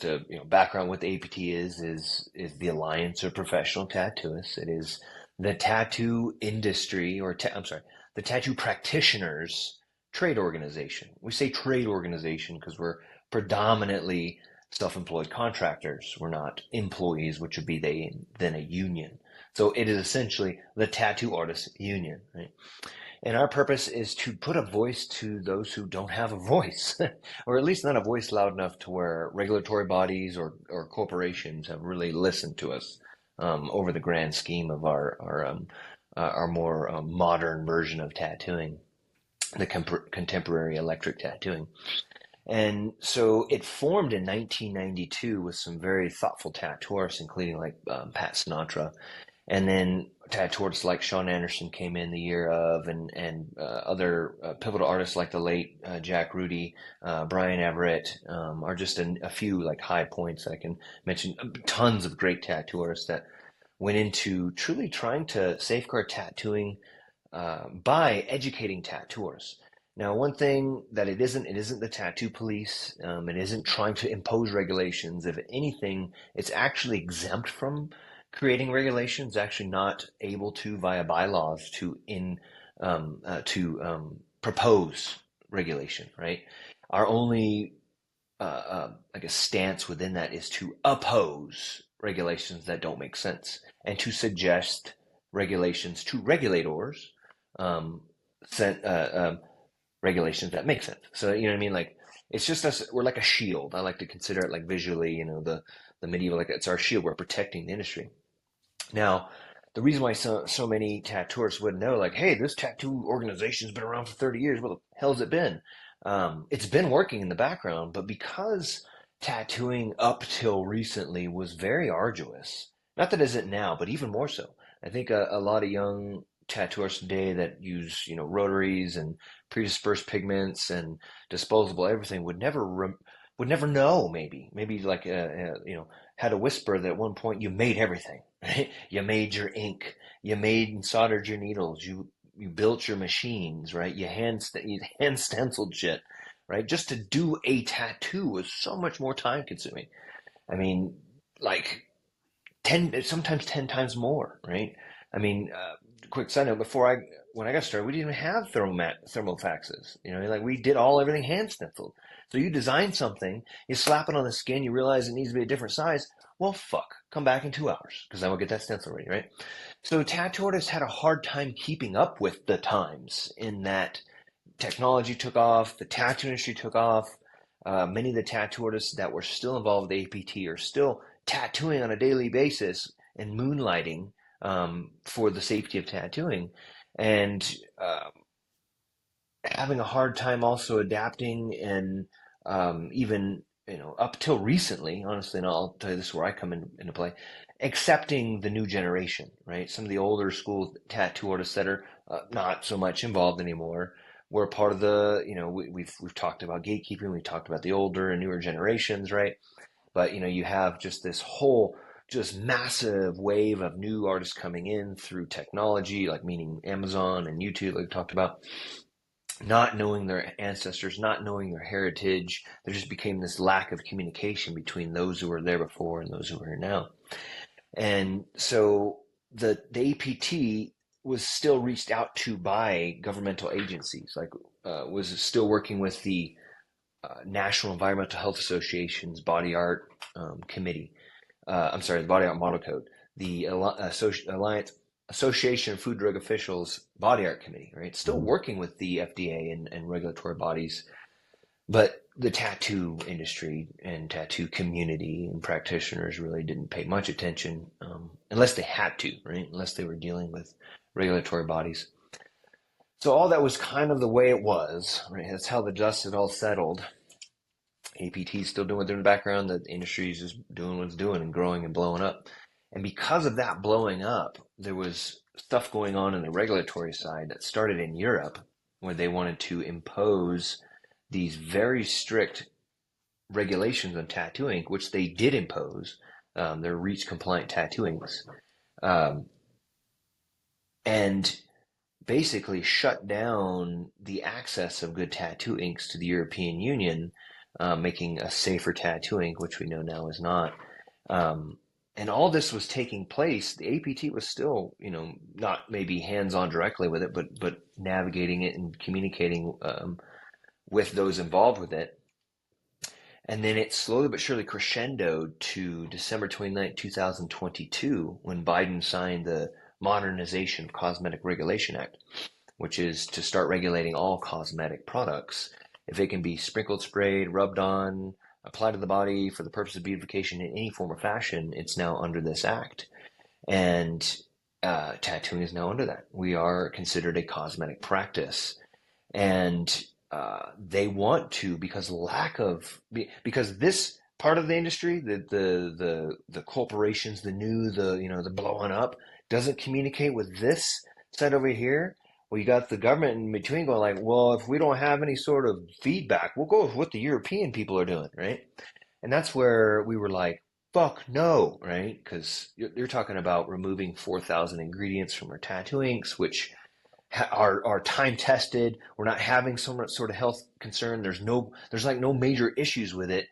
to background what the APT is the Alliance of Professional Tattooists. It is the tattoo industry, I'm sorry, the tattoo practitioners trade organization. We say trade organization because we're predominantly self-employed contractors. We're not employees, which would be then a union. So it is essentially the Tattoo Artists Union, right? And our purpose is to put a voice to those who don't have a voice, or at least not a voice loud enough to where regulatory bodies or corporations have really listened to us over the grand scheme of our more modern version of tattooing, the contemporary electric tattooing. And so it formed in 1992 with some very thoughtful tattooists, including like Pat Sinatra, and then tattooists like Sean Anderson came in the year of, and other pivotal artists like the late Jack Rudy, Brian Everett, are just a few like high points I can mention. Tons of great tattooists that went into truly trying to safeguard tattooing by educating tattooers. Now, one thing that it isn't the tattoo police. It isn't trying to impose regulations. If anything, it's actually exempt from creating regulations. Actually, not able to via bylaws to propose regulation. Right. Our only I guess stance within that is to oppose regulations that don't make sense and to suggest regulations to regulators, um, sent, regulations that make sense. So you know what I mean? Like it's just us. We're like a shield. I like to consider it like visually. The medieval, like it's our shield. We're protecting the industry. Now, the reason why so many tattooers would know, like, hey, this tattoo organization's been around for 30 years. What the hell's it been? It's been working in the background, but because tattooing up till recently was very arduous, not that it isn't now, but even more so. I think a lot of young tattooers today that use, rotaries and predispersed pigments and disposable everything would never know. Maybe like had a whisper that at one point you made everything. Right? You made your ink, you made and soldered your needles, you built your machines, right? You hand stenciled shit, right? Just to do a tattoo was so much more time consuming. I mean, like 10, sometimes 10 times more, right? I mean, quick side note, when I got started, we didn't even have thermal faxes. Like we did everything hand stenciled. So you design something, you slap it on the skin, you realize it needs to be a different size. Well, fuck, come back in 2 hours because I will get that stencil ready, right? So tattoo artists had a hard time keeping up with the times in that technology took off, the tattoo industry took off. Many of the tattoo artists that were still involved with APT are still tattooing on a daily basis and moonlighting for the safety of tattooing, and having a hard time also adapting and even up till recently, honestly, and I'll tell you this is where I come into play, accepting the new generation, right? Some of the older school tattoo artists that are not so much involved anymore were part of we've talked about gatekeeping, we've talked about the older and newer generations, right? But you have just this whole just massive wave of new artists coming in through technology, like meaning Amazon and YouTube, like we talked about, not knowing their ancestors, not knowing their heritage. There just became this lack of communication between those who were there before and those who are here now. And so the APT was still reached out to by governmental agencies, like was still working with the National Environmental Health Association's Body Art Committee. I'm sorry, the Body Art Model Code, the Alliance Association of Food Drug Officials Body Art Committee, right? Still Mhm. working with the FDA and regulatory bodies, but the tattoo industry and tattoo community and practitioners really didn't pay much attention, unless they had to, right? Unless they were dealing with regulatory bodies. So all that was kind of the way it was, right? That's how the dust had all settled. APT's still doing what they're in the background. The industry is just doing what it's doing and growing and blowing up. And because of that blowing up, there was stuff going on in the regulatory side that started in Europe where they wanted to impose these very strict regulations on tattooing, which they did impose. They're REACH compliant tattoo inks. Um, and basically shut down the access of good tattoo inks to the European Union, making a safer tattoo ink, which we know now is not. Um, and all this was taking place. The APT was still, not maybe hands-on directly with it, but navigating it and communicating with those involved with it. And then it slowly but surely crescendoed to December 29th, 2022, when Biden signed the Modernization of Cosmetic Regulation Act, which is to start regulating all cosmetic products. If it can be sprinkled, sprayed, rubbed on, applied to the body for the purpose of beautification in any form or fashion, it's now under this act. And tattooing is now under that. We are considered a cosmetic practice. And they want to, because this part of the industry, the corporations, the blowing up, doesn't communicate with this side over here. Well, you got the government in between going like, well, if we don't have any sort of feedback, we'll go with what the European people are doing, right? And that's where we were like, fuck no, right? Because you're talking about removing 4,000 ingredients from our tattoo inks, which are time tested. We're not having so much sort of health concern. There's like no major issues with it.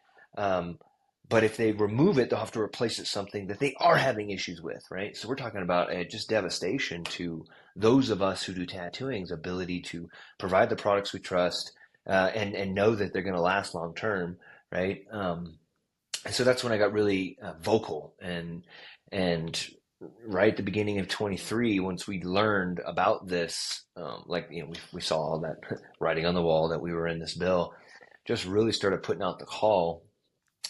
But if they remove it, they'll have to replace it with something that they are having issues with, right? So we're talking about just devastation to those of us who do tattooing's ability to provide the products we trust and know that they're going to last long term, right? And so that's when I got really vocal and right at the beginning of 23, once we learned about this, we saw all that writing on the wall that we were in this bill, just really started putting out the call.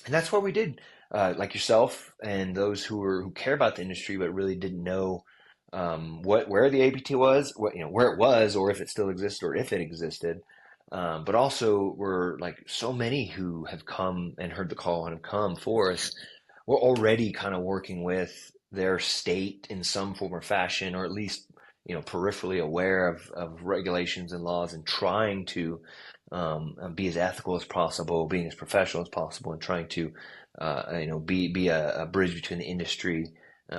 And that's where we did, like yourself and those who care about the industry but really didn't know where the APT was, where it was, or if it still existed, or if it existed. But also, we're like so many who have come and heard the call and have come for us. We're already kind of working with their state in some form or fashion, or at least peripherally aware of regulations and laws, and trying to be as ethical as possible, being as professional as possible, and trying to be a bridge between the industry,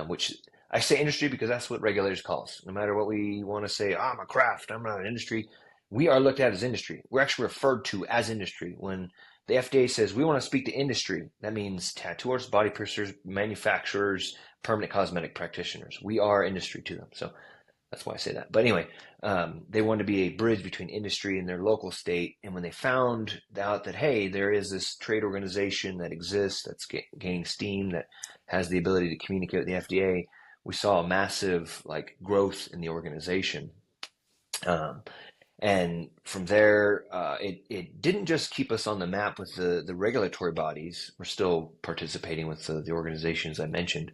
which I say industry because that's what regulators call us. No matter what we want to say, I'm a craft, I'm not an industry. We are looked at as industry. We're actually referred to as industry. When the FDA says we want to speak to industry, that means tattooers, body piercers, manufacturers, permanent cosmetic practitioners. We are industry to them. So that's why I say that. But anyway, they wanted to be a bridge between industry and their local state. And when they found out that, hey, there is this trade organization that exists, that's gaining steam, that has the ability to communicate with the FDA, we saw a massive growth in the organization. And from there, it didn't just keep us on the map with the regulatory bodies. We're still participating with the organizations I mentioned,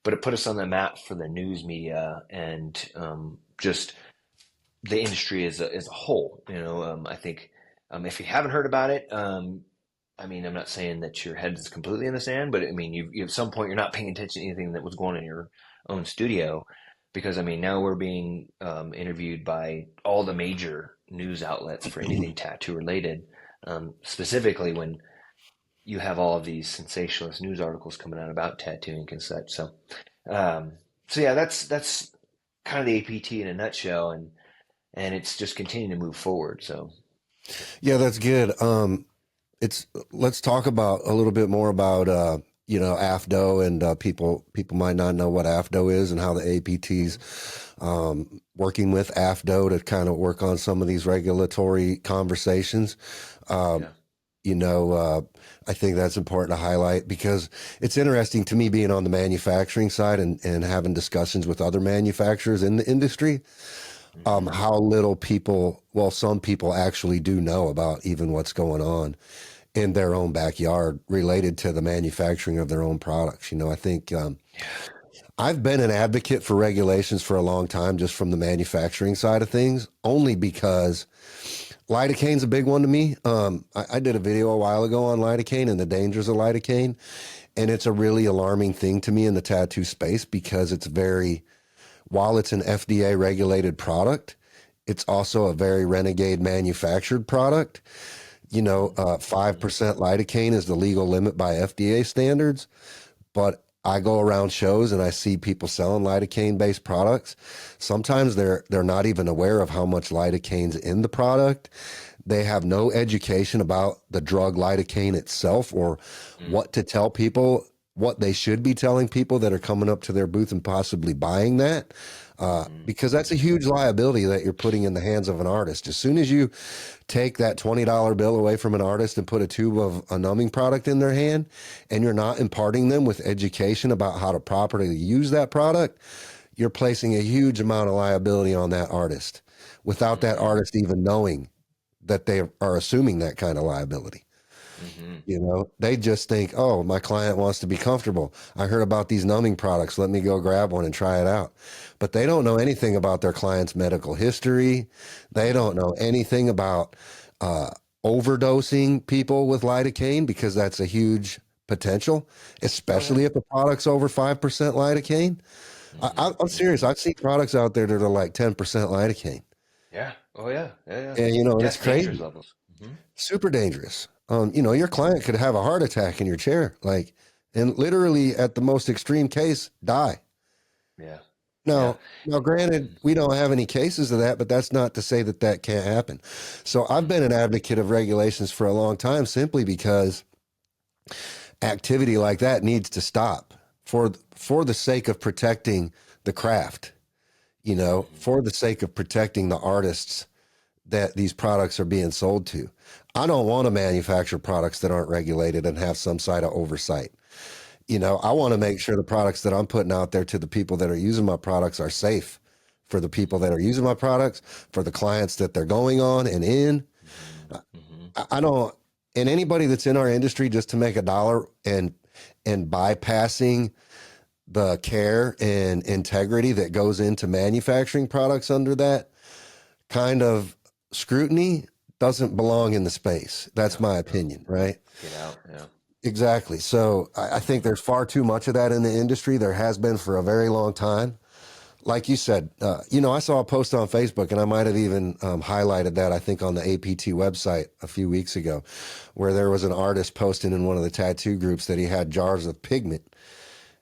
but it put us on the map for the news media and just the industry as a whole. I think if you haven't heard about it, I mean, I'm not saying that your head is completely in the sand, but I mean, you at some point you're not paying attention to anything that was going on in your own studio, because I mean, now we're being interviewed by all the major news outlets for anything tattoo related, specifically when you have all of these sensationalist news articles coming out about tattooing and such. So yeah, that's kind of the APT in a nutshell, and it's just continuing to move forward. So Yeah, that's good. Let's talk about a little bit more about AFDO, and people might not know what AFDO is and how the APT's working with AFDO to kind of work on some of these regulatory conversations. yeah, I think that's important to highlight because it's interesting to me being on the manufacturing side and having discussions with other manufacturers in the industry, hmm how little people, well, some people actually do know about even what's going on in their own backyard related to the manufacturing of their own products. I think I've been an advocate for regulations for a long time, just from the manufacturing side of things, only because Lidocaine's a big one to me. I did a video a while ago on lidocaine and the dangers of lidocaine, and it's a really alarming thing to me in the tattoo space because it's very, while it's an FDA regulated product, it's also a very renegade manufactured product. Mm-hmm. 5% lidocaine is the legal limit by FDA standards, but I go around shows and I see people selling lidocaine based products. Sometimes they're not even aware of how much lidocaine's in the product. They have no education about the drug lidocaine itself or what to tell people, what they should be telling people that are coming up to their booth and possibly buying that. Mm-hmm. Because that's a huge liability that you're putting in the hands of an artist. As soon as you take that $20 bill away from an artist and put a tube of a numbing product in their hand, and you're not imparting them with education about how to properly use that product, you're placing a huge amount of liability on that artist without that Mm-hmm. artist even knowing that they are assuming that kind of liability. Mm-hmm. They just think, oh, my client wants to be comfortable. I heard about these numbing products. Let me go grab one and try it out. But they don't know anything about their client's medical history. They don't Mm-hmm. know anything about uh, overdosing people with lidocaine because that's a huge potential, Oh yeah. especially if the product's over 5% lidocaine. Mm-hmm. I'm serious. Mm-hmm. I've seen products out there that are like 10% lidocaine. Yeah. Oh yeah. Yeah. Yeah. And it's That's dangerous crazy. levels. Mm-hmm. Super dangerous. Your client could have a heart attack in your chair, and literally at the most extreme case, die. Yeah. Yeah. Now, granted, we don't have any cases of that, but that's not to say that that can't happen. So I've been Mm-hmm. an advocate of regulations for a long time, simply because activity like that needs to stop for the sake of protecting the craft. Mm-hmm. For the sake of protecting the artists that these products are being sold to. I don't want to manufacture products that aren't regulated and have some side of oversight. I want to make sure the products that I'm putting out there to the people that are using my products are safe for the people that are using my products, for the clients that they're going on and in. Mm-hmm. Mm-hmm. I don't, and anybody that's in our industry just to make a dollar and bypassing the care and integrity that goes into manufacturing products under that kind of scrutiny doesn't belong in the space. That's No. my No. opinion, right? Get out. Yeah. Exactly. So I think Mm-hmm. there's far too much of that in the industry. There has been for a very long time. Like you said, I saw a post on Facebook, and I might have even highlighted that, I think, on the APT website a few weeks ago, where there was an artist posting in one of the tattoo groups that he had jars of pigment.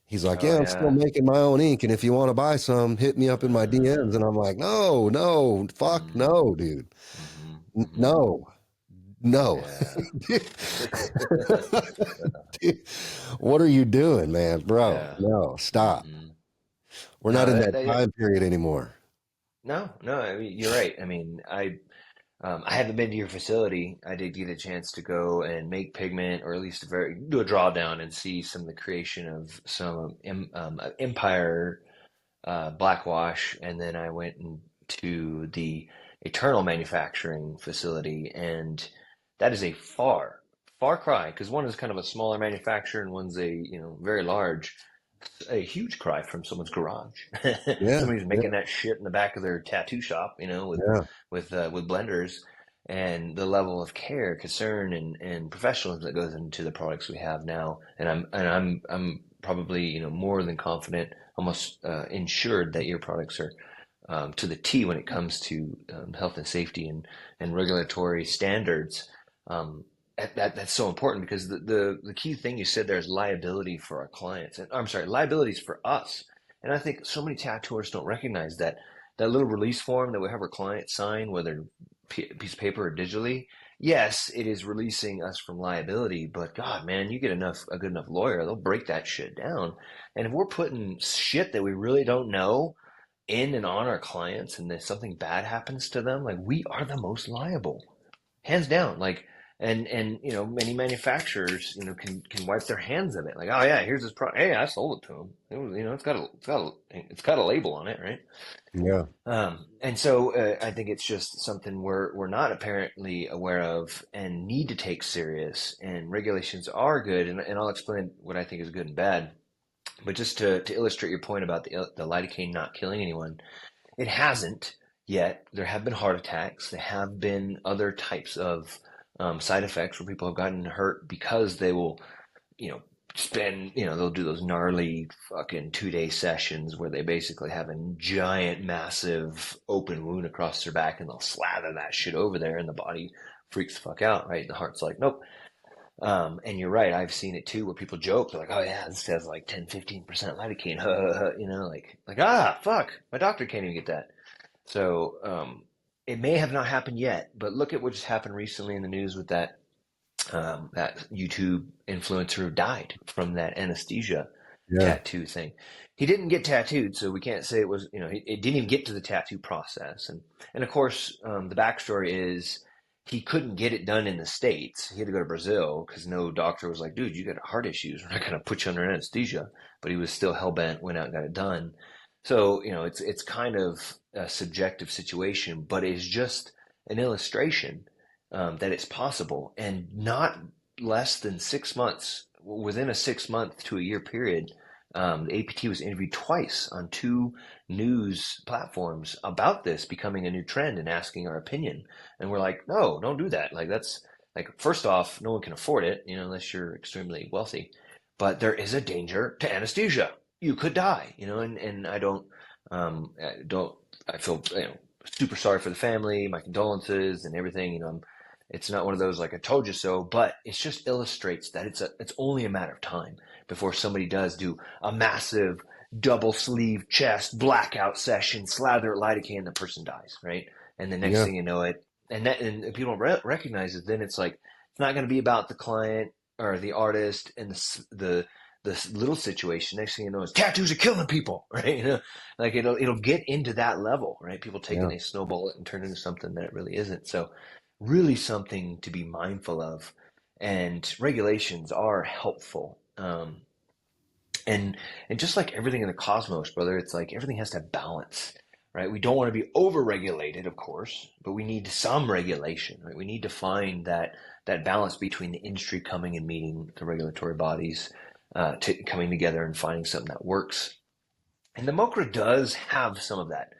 He's like, Oh yeah, I'm still yeah. making my own ink. And if you want to buy some, hit me up in my Uh, DMs. And I'm like, no, no, fuck mm-hmm. no, dude. Mm-hmm. Mm-hmm. No, no. Yeah. What are you doing, man? Bro, Yeah. no, stop. Mm-hmm. We're not No, in that, that that yeah. time period anymore. No, no, I mean, you're right. I mean, I haven't been to your facility. I did get a chance to go and make pigment, or at least do a drawdown and see some of the creation of some Empire blackwash, and then I went to the Eternal manufacturing facility, and that is a far cry because one is kind of a smaller manufacturer and one's a very large, a huge cry from someone's garage. Yeah, Somebody's yeah, making that shit in the back of their tattoo shop, yeah. with blenders, and the level of care, concern, and professionalism that goes into the products we have now. And I'm probably more than confident, almost ensured that your products are to the T when it comes to health and safety and regulatory standards. Um, that's so important because the key thing you said there is liability for our clients, and I'm sorry, liabilities for us. And I think so many tattooers don't recognize that little release form that we have our clients sign, whether piece of paper or digitally. Yes, it is releasing us from liability, but God, man, you get a good enough lawyer, they'll break that shit down. And if we're putting shit that we really don't know in and on our clients, and if something bad happens to them, like we are the most liable, hands down. Like, and many manufacturers can wipe their hands of it. Like, oh yeah, here's this product. Hey, I sold it to them. It was, it's got a label on it, right? Yeah. And so I think it's just something we're not apparently aware of and need to take serious. And regulations are good, and I'll explain what I think is good and bad. But just to illustrate your point about the lidocaine not killing anyone, it hasn't. Yet there have been heart attacks. There have been other types of side effects where people have gotten hurt because they will, you know, they'll do those gnarly fucking 2 day sessions where they basically have a giant, massive open wound across their back and they'll slather that shit over there and the body freaks the fuck out, right? And the heart's like, nope. And you're right. I've seen it too, where people joke. They're like, "Oh yeah, this has like 10, 15% lidocaine." Fuck, my doctor can't even get that. So it may have not happened yet, but look at what just happened recently in the news with that YouTube influencer who died from that anesthesia Yeah. tattoo thing. He didn't get tattooed, so we can't say it was, it didn't even get to the tattoo process. And of course, the backstory is he couldn't get it done in the States. He had to go to Brazil because no doctor was like, dude, you got heart issues. We're not going to put you under anesthesia. But he was still hell bent, went out and got it done. So, it's kind of a subjective situation, but it's just an illustration that it's possible, and not less than 6 months, within a 6 month to a year period. The APT was interviewed twice on two news platforms about this becoming a new trend and asking our opinion. And we're like, no, don't do that. Like, that's like, first off, no one can afford it, unless you're extremely wealthy. But there is a danger to anesthesia. You could die, and I feel, super sorry for the family, my condolences and everything. It's not one of those like I told you so, but it just illustrates that it's only a matter of time before somebody does do a massive double sleeve chest blackout session, slather lidocaine, and the person dies, right? And the next Yeah. thing you know it, and people don't recognize it, then it's like it's not going to be about the client or the artist and the little situation. Next thing you know is tattoos are killing people, right? Like it'll get into that level, right? People taking Yeah. a snowball and turn it into something that it really isn't. So really something to be mindful of. And regulations are helpful. And just like everything in the cosmos, brother, it's like everything has to have balance, right? We don't want to be over-regulated, of course, but we need some regulation, right? We need to find that balance between the industry coming and meeting the regulatory bodies, coming together and finding something that works. And the MOCRA does have some of that.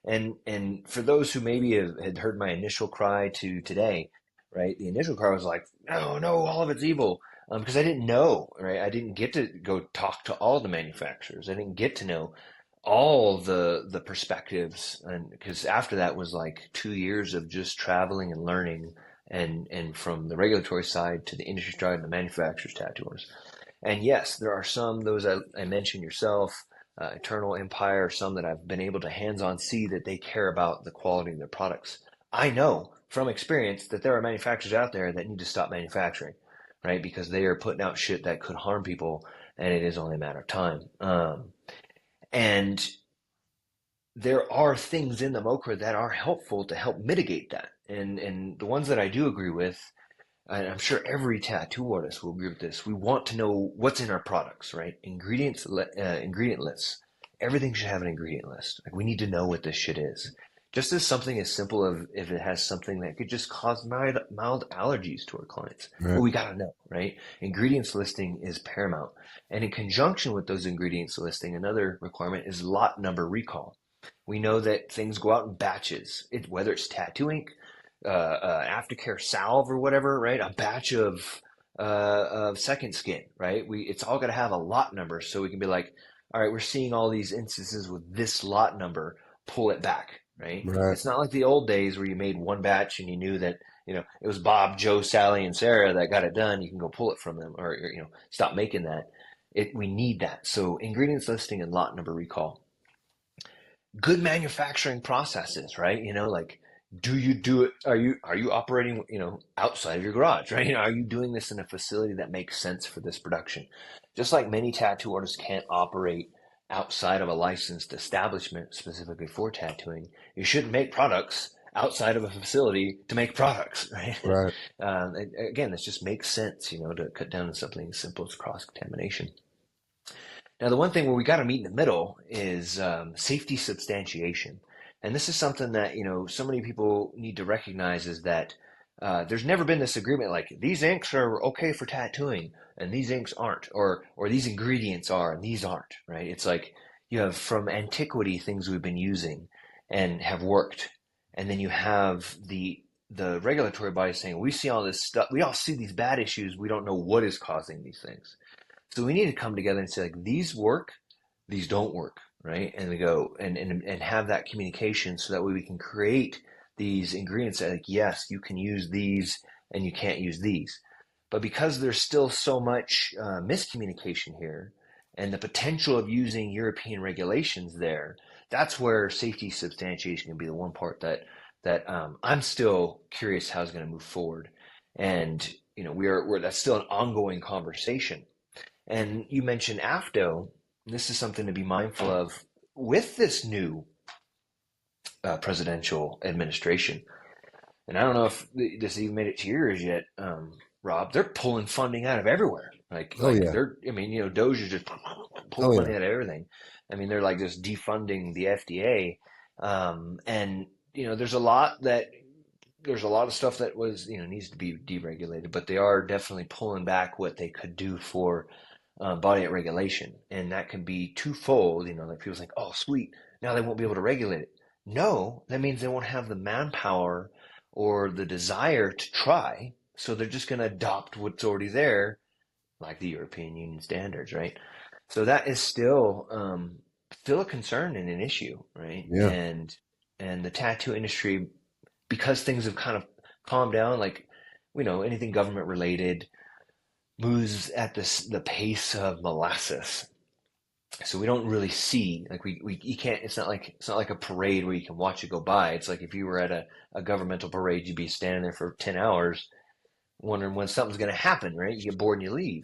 And for those who maybe had heard my initial cry to today, right? The initial cry was like, no, no, all of it's evil. Because I didn't know, right? I didn't get to go talk to all the manufacturers. I didn't get to know all the perspectives, and because after that was like 2 years of just traveling and learning, and from the regulatory side to the industry side and the manufacturers, tattooers. And yes, there are some, those I mentioned yourself, Eternal Empire, some that I've been able to hands-on see that they care about the quality of their products. I know from experience that there are manufacturers out there that need to stop manufacturing, right? Because they are putting out shit that could harm people, and it is only a matter of time. And there are things in the MOCRA that are helpful to help mitigate that. And the ones that I do agree with, and I'm sure every tattoo artist will agree with this. We want to know what's in our products, right? Ingredient lists. Everything should have an ingredient list. Like we need to know what this shit is. Just as something as simple as if it has something that could just cause mild allergies to our clients. But Right. we got to know, right? Ingredients listing is paramount. And in conjunction with those ingredients listing, another requirement is lot number recall. We know that things go out in batches, whether it's tattoo ink, aftercare salve or whatever, right? A batch of second skin, right? It's all got to have a lot number so we can be like, all right, we're seeing all these instances with this lot number, pull it back, right? Right. It's not like the old days where you made one batch and you knew that it was Bob, Joe, Sally, and Sarah that got it done. You can go pull it from them, or stop making that. We need that. So ingredients listing and lot number recall. Good manufacturing processes, right? Like, do you do it? Are you operating, outside of your garage, right? Are you doing this in a facility that makes sense for this production? Just like many tattoo artists can't operate outside of a licensed establishment specifically for tattooing, you shouldn't make products outside of a facility to make products, right? Right. Again, this just makes sense, to cut down on something as simple as cross contamination. Now, the one thing where we got to meet in the middle is safety substantiation. And this is something that, so many people need to recognize is that there's never been this agreement like these inks are okay for tattooing and these inks aren't, or these ingredients are and these aren't, right? It's like you have from antiquity things we've been using. and have worked. And then you have the regulatory body saying, we see all this stuff, we all see these bad issues, we don't know what is causing these things. So we need to come together and say, like, these work, these don't work, right? And we go and have that communication so that way we can create these ingredients that, like, yes, you can use these and you can't use these. But because there's still so much miscommunication here and the potential of using European regulations there, that's where safety substantiation can be the one part that I'm still curious how it's going to move forward. And we're that's still an ongoing conversation. And you mentioned AFTO. This is something to be mindful of with this new presidential administration. And I don't know if this even made it to yours yet, Rob. They're pulling funding out of everywhere. Like, Oh like yeah. they're. I mean, Doge is just Oh pulling yeah. money out of everything. I mean, they're like just defunding the FDA, and there's a lot of stuff that was needs to be deregulated, but they are definitely pulling back what they could do for body art regulation, and that can be twofold. Like people think, oh, sweet, now they won't be able to regulate it. No, that means they won't have the manpower or the desire to try, so they're just going to adopt what's already there, like the European Union standards, right? So that is still a concern and an issue, right? Yeah. And the tattoo industry, because things have kind of calmed down, like anything government related moves at the pace of molasses. So we don't really see, like, we you can't, it's not like a parade where you can watch it go by. It's like if you were at a governmental parade, you'd be standing there for 10 hours wondering when something's going to happen, right? You get bored and you leave.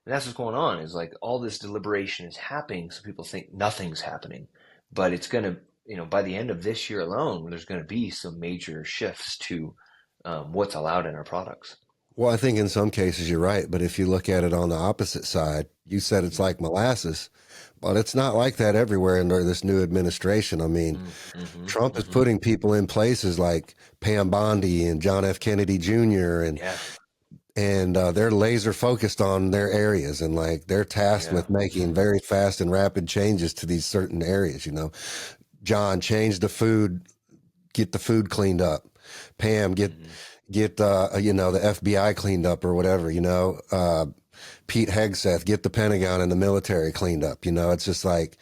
And that's what's going on, is like all this deliberation is happening, so people think nothing's happening. But it's going to, by the end of this year alone, there's going to be some major shifts to what's allowed in our products. Well, I think in some cases you're right, but if you look at it on the opposite side, you said it's like molasses, but it's not like that everywhere under this new administration. I mean, Mm-hmm, Trump is mm-hmm. putting people in places like Pam Bondi and John F. Kennedy Jr. Yeah, and they're laser focused on their areas, and like they're tasked yeah. with making very fast and rapid changes to these certain areas. John, change the food, get the food cleaned up. Pam, Mm-hmm. get the FBI cleaned up or whatever. Pete Hegseth, get the Pentagon and the military cleaned up. It's just like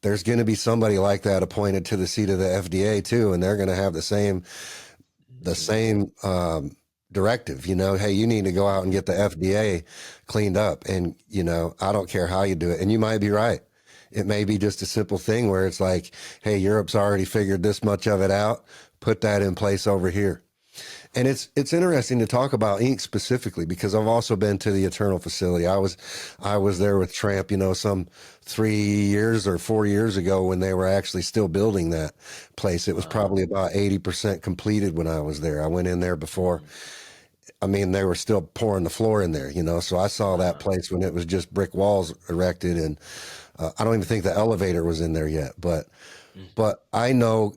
there's going to be somebody like that appointed to the seat of the FDA too, and they're going to have the Mm-hmm. same directive. Hey, you need to go out and get the FDA cleaned up, and I don't care how you do it. And you might be right. It may be just a simple thing where it's like, hey, Europe's already figured this much of it out. Put that in place over here. And it's interesting to talk about ink specifically because I've also been to the Eternal facility. I was there with Tramp, some 3 years or 4 years ago when they were actually still building that place. It was Wow. probably about 80% completed when I was there. I went in there before. Mm-hmm. I mean, they were still pouring the floor in there, so I saw that Uh-huh. place when it was just brick walls erected, and I don't even think the elevator was in there yet. But Mm-hmm. but I know,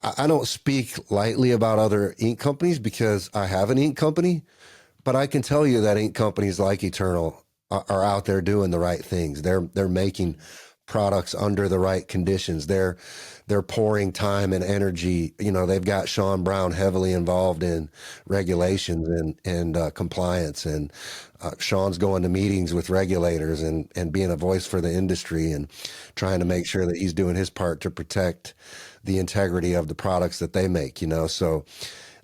I don't speak lightly about other ink companies because I have an ink company, but I can tell you that ink companies like Eternal are out there doing the right things. They're making products under the right conditions. They're pouring time and energy. They've got Sean Brown heavily involved in Yeah. regulations and compliance, and Sean's going to meetings with regulators and being a voice for the industry and trying to make sure that he's doing his part to protect the integrity of the products that they make. So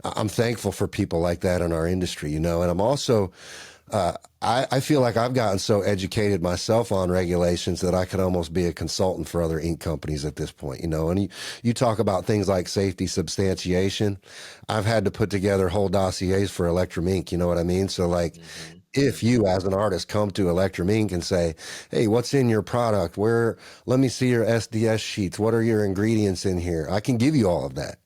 I'm thankful for people like that in our industry. And I'm also I feel like I've gotten so educated myself on regulations that I could almost be a consultant for other ink companies at this point, and you talk about things like safety substantiation. I've had to put together whole dossiers for Electrum Ink, you know what I mean? So like, Mm-hmm. if Mm-hmm. you as an artist come to Electrum Inc. and say, hey, what's in your product? Let me see your SDS sheets. What are your ingredients in here? I can give you all of that.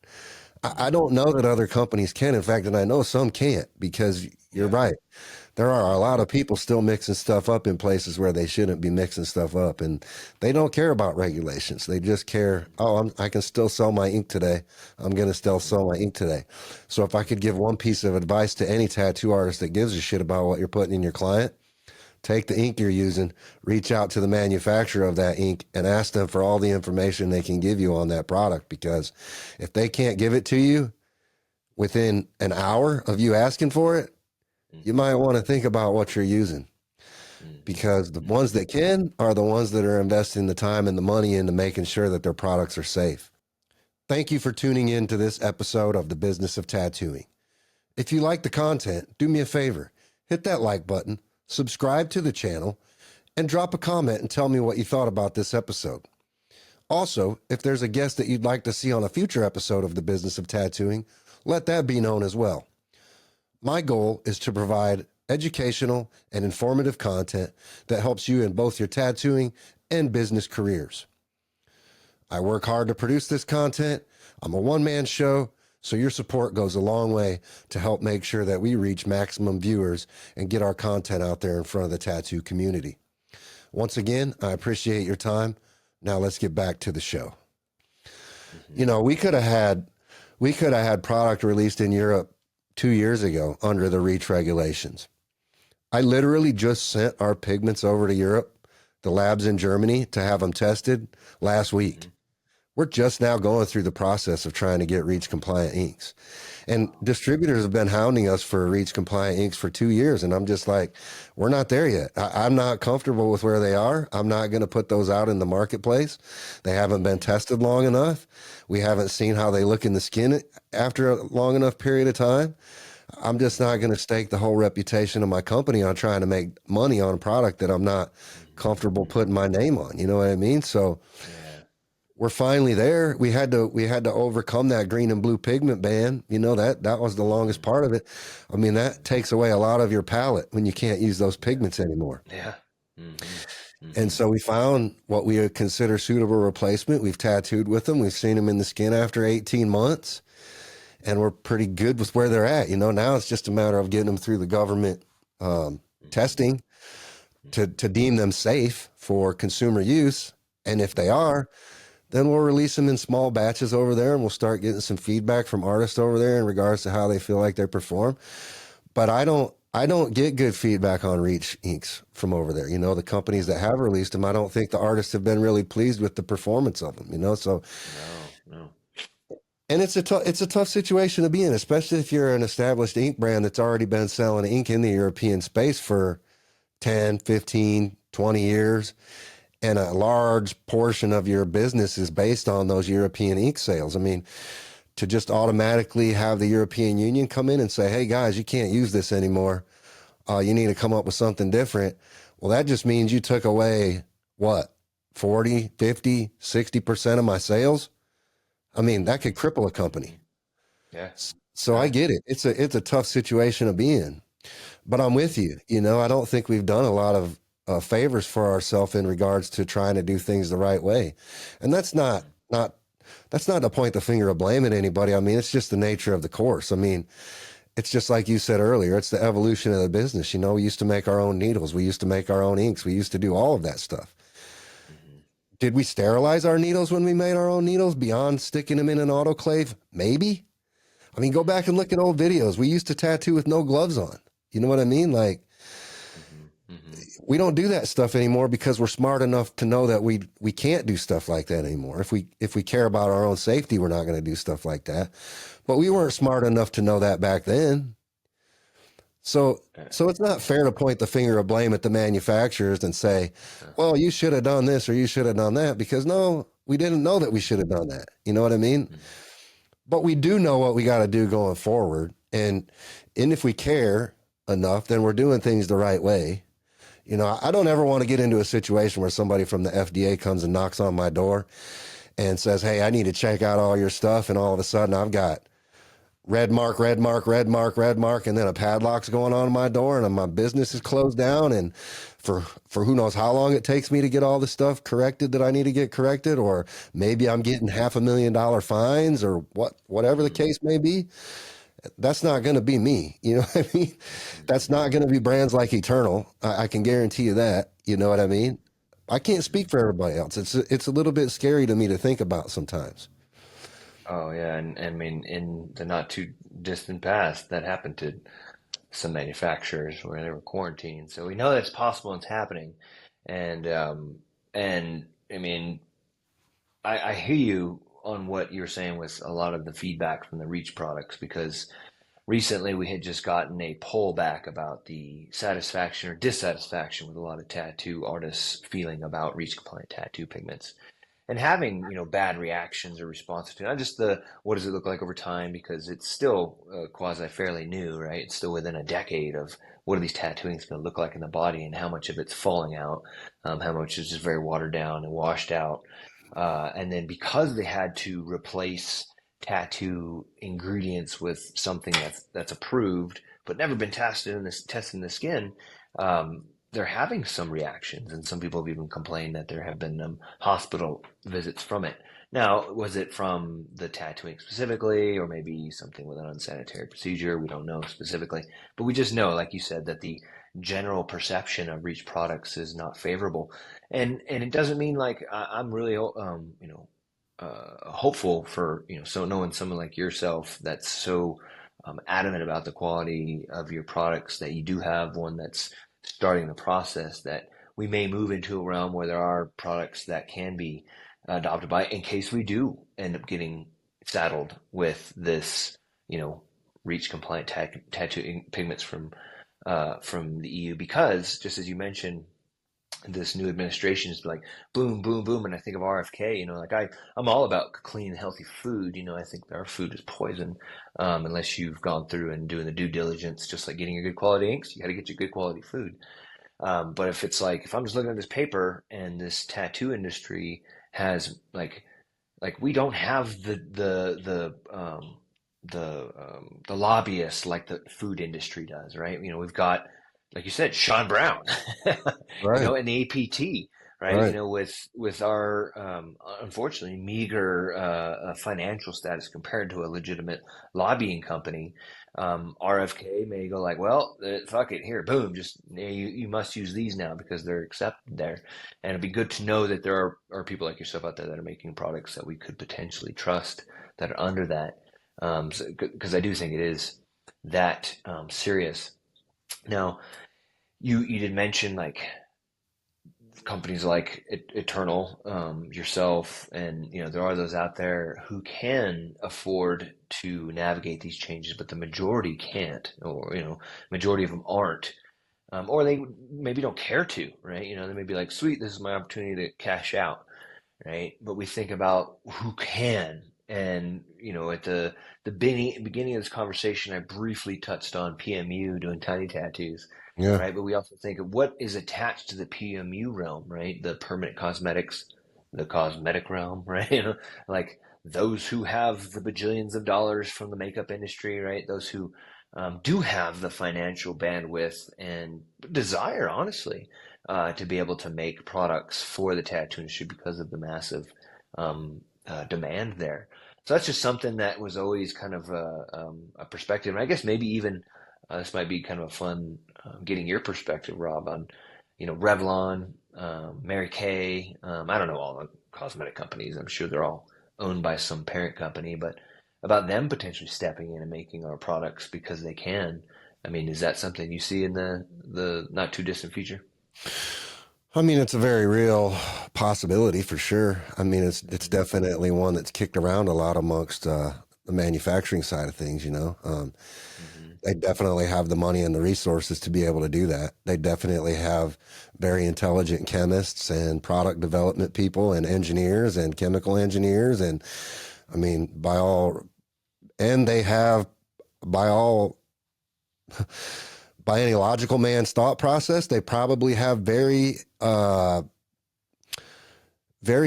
I Mm-hmm. don't know that other companies can. In fact, and I know some can't because you're Yeah. right. There are a lot of people still mixing stuff up in places where they shouldn't be mixing stuff up, and they don't care about regulations. They just care, oh, I can still sell my ink today. I'm going to still Mm-hmm. sell my ink today. So if I could give one piece of advice to any tattoo artist that gives a shit about what you're putting in your client, take the ink you're using, reach out to the manufacturer of that ink and ask them for all the information they can give you on that product. Because if they can't give it to you within an hour of you asking for it, you might want to think about what you're using, because the ones that can are the ones that are investing the time and the money into making sure that their products are safe. Thank you for tuning in to this episode of The Business of Tattooing. If you like the content, do me a favor, hit that like button, subscribe to the channel, and drop a comment and tell me what you thought about this episode. Also, if there's a guest that you'd like to see on a future episode of The Business of Tattooing, let that be known as well. My goal is to provide educational and informative content that helps you in both your tattooing and business careers. I work hard to produce this content. I'm a one-man show, so your support goes a long way to help make sure that we reach maximum viewers and get our content out there in front of the tattoo community. Once again, I appreciate your time. Now let's get back to the show. You know, we could have had product released in Europe 2 years ago under the REACH regulations. I literally just sent our pigments over to Europe, the labs in Germany, to have them tested last week. We're just now going through the process of trying to get REACH compliant inks. And distributors have been hounding us for REACH compliant inks for 2 years. And I'm just like, we're not there yet. I'm not comfortable with where they are. I'm not going to put those out in the marketplace. They haven't been tested long enough. We haven't seen how they look in the skin after a long enough period of time. I'm just not going to stake the whole reputation of my company on trying to make money on a product that I'm not comfortable putting my name on. You know what I mean? So we're finally there. We had to overcome that green and blue pigment ban. You know, that was the longest part of it. I mean, that takes away a lot of your palette when you can't use those pigments anymore. Yeah. And so we found what we would consider suitable replacement. We've tattooed with them. We've seen them in the skin after 18 months, and we're pretty good with where they're at. You know, now it's just a matter of getting them through the government testing to deem them safe for consumer use. And if they are, then we'll release them in small batches over there, and we'll start getting some feedback from artists over there in regards to how they feel like they perform. But I don't get good feedback on REACH inks from over there. You know, the companies that have released them, I don't think the artists have been really pleased with the performance of them, you know? So, No. and it's a tough situation to be in, especially if you're an established ink brand that's already been selling ink in the European space for 10, 15, 20 years. And a large portion of your business is based on those European ink sales. I mean, to just automatically have the European Union come in and say, hey guys, you can't use this anymore. You need to come up with something different. Well, that just means you took away what, 40, 50, 60% of my sales? I mean, that could cripple a company. Yeah. So I get it. It's a tough situation to be in, but I'm with you. You know, I don't think we've done a lot of favors for ourselves in regards to trying to do things the right way. And that's not to point the finger of blame at anybody. I mean, it's just the nature of the course. I mean, it's just like you said earlier, it's the evolution of the business. You know, we used to make our own needles. We used to make our own inks. We used to do all of that stuff. Did we sterilize our needles when we made our own needles beyond sticking them in an autoclave? Maybe. I mean, go back and look at old videos. We used to tattoo with no gloves on. You know what I mean? Like, we don't do that stuff anymore because we're smart enough to know that we can't do stuff like that anymore. If we care about our own safety, we're not going to do stuff like that. But we weren't smart enough to know that back then. So it's not fair to point the finger of blame at the manufacturers and say, well, you should have done this or you should have done that, because no, we didn't know that we should have done that. You know what I mean? But we do know what we got to do going forward. And if we care enough, then we're doing things the right way. You know, I don't ever want to get into a situation where somebody from the FDA comes and knocks on my door and says, hey, I need to check out all your stuff. And all of a sudden I've got red mark, red mark, red mark, red mark, and then a padlock's going on my door and my business is closed down. And for who knows how long it takes me to get all the stuff corrected that I need to get corrected, or maybe I'm getting $500,000 fines or whatever the case may be. That's not going to be me. You know what I mean? That's not going to be brands like Eternal. I can guarantee you that. You know what I mean? I can't speak for everybody else. It's a little bit scary to me to think about sometimes. Oh yeah, and I mean, in the not too distant past, that happened to some manufacturers where they were quarantined. So we know that's possible and it's happening. And and I mean, I hear you on what you're saying with a lot of the feedback from the Reach products because recently we had just gotten a poll back about the satisfaction or dissatisfaction with a lot of tattoo artists feeling about Reach compliant tattoo pigments and having bad reactions or responses to it. Not just the what does it look like over time because it's still quasi fairly new, right? It's still within a decade of what are these tattooings going to look like in the body and how much of it's falling out, how much is just very watered down and washed out, and then because they had to replace tattoo ingredients with something that's approved but never been tested in the skin, they're having some reactions, and some people have even complained that there have been hospital visits from it. Now, was it from the tattooing specifically, or maybe something with an unsanitary procedure? We don't know specifically, but we just know, like you said, that the general perception of Reach products is not favorable, and it doesn't mean like I'm really hopeful for so knowing someone like yourself that's so adamant about the quality of your products that you do have one that's starting the process that we may move into a realm where there are products that can be adopted by in case we do end up getting saddled with this, Reach compliant tattoo pigments from the EU because just as you mentioned, this new administration is like boom, boom, boom, and I think of RFK. Like I'm all about clean, healthy food. I think our food is poison unless you've gone through and doing the due diligence, just like getting your good quality inks. You got to get your good quality food. But if it's like if I'm just looking at this paper and this tattoo industry has like we don't have the lobbyists like the food industry does, right? We've got, like you said, Sean Brown, Right. and the APT, right? Right. With our unfortunately meager financial status compared to a legitimate lobbying company, RFK may go like, well, fuck it, here, boom, just you must use these now because they're accepted there, and it'd be good to know that there are people like yourself out there that are making products that we could potentially trust that are under that, because I do think it is that serious. Now, you did mention like companies like Eternal, yourself, and there are those out there who can afford to navigate these changes, but the majority can't, or majority of them aren't, or they maybe don't care to, right? They may be like, sweet, this is my opportunity to cash out, right? But we think about who can. And at the beginning of this conversation, I briefly touched on PMU doing tiny tattoos, Yeah. right? But we also think of what is attached to the PMU realm, right? The permanent cosmetics, the cosmetic realm, right? Like those who have the bajillions of dollars from the makeup industry, right? Those who do have the financial bandwidth and desire, honestly, to be able to make products for the tattoo industry because of the massive demand there. So that's just something that was always kind of a perspective. And I guess maybe even this might be kind of a fun getting your perspective, Rob, on Revlon, Mary Kay. I don't know all the cosmetic companies. I'm sure they're all owned by some parent company, but about them potentially stepping in and making our products because they can. I mean, is that something you see in the not too distant future? I mean, it's a very real possibility for sure. I mean, it's Mhm. definitely one that's kicked around a lot amongst the manufacturing side of things. Mhm. They definitely have the money and the resources to be able to do that. They definitely have very intelligent chemists and product development people and engineers and chemical engineers, and I mean, and they have by all by any logical man's thought process, they probably have very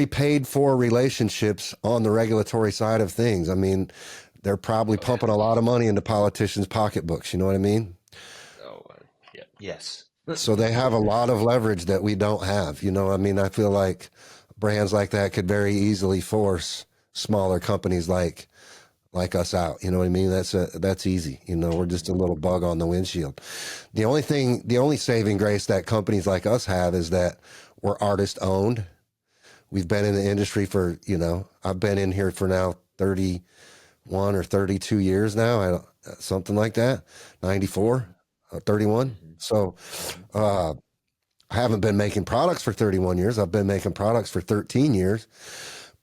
paid for relationships on the regulatory side of things. I mean, they're probably Oh yeah. pumping a lot of money into politicians' pocketbooks. You know what I mean? Oh yeah. Yes. So they have a lot of leverage that we don't have. I mean, I feel like brands like that could very easily force smaller companies like us out. You know what I mean? That's easy. We're just a little bug on the windshield. The only saving grace that companies like us have is that we're artist owned. We've been in the industry for, I've been in here for now 31 or 32 years now. Something like that. 94. 31. Hmm. So Hmm. uh, I haven't been making products for 31 years. I've been making products for 13 years,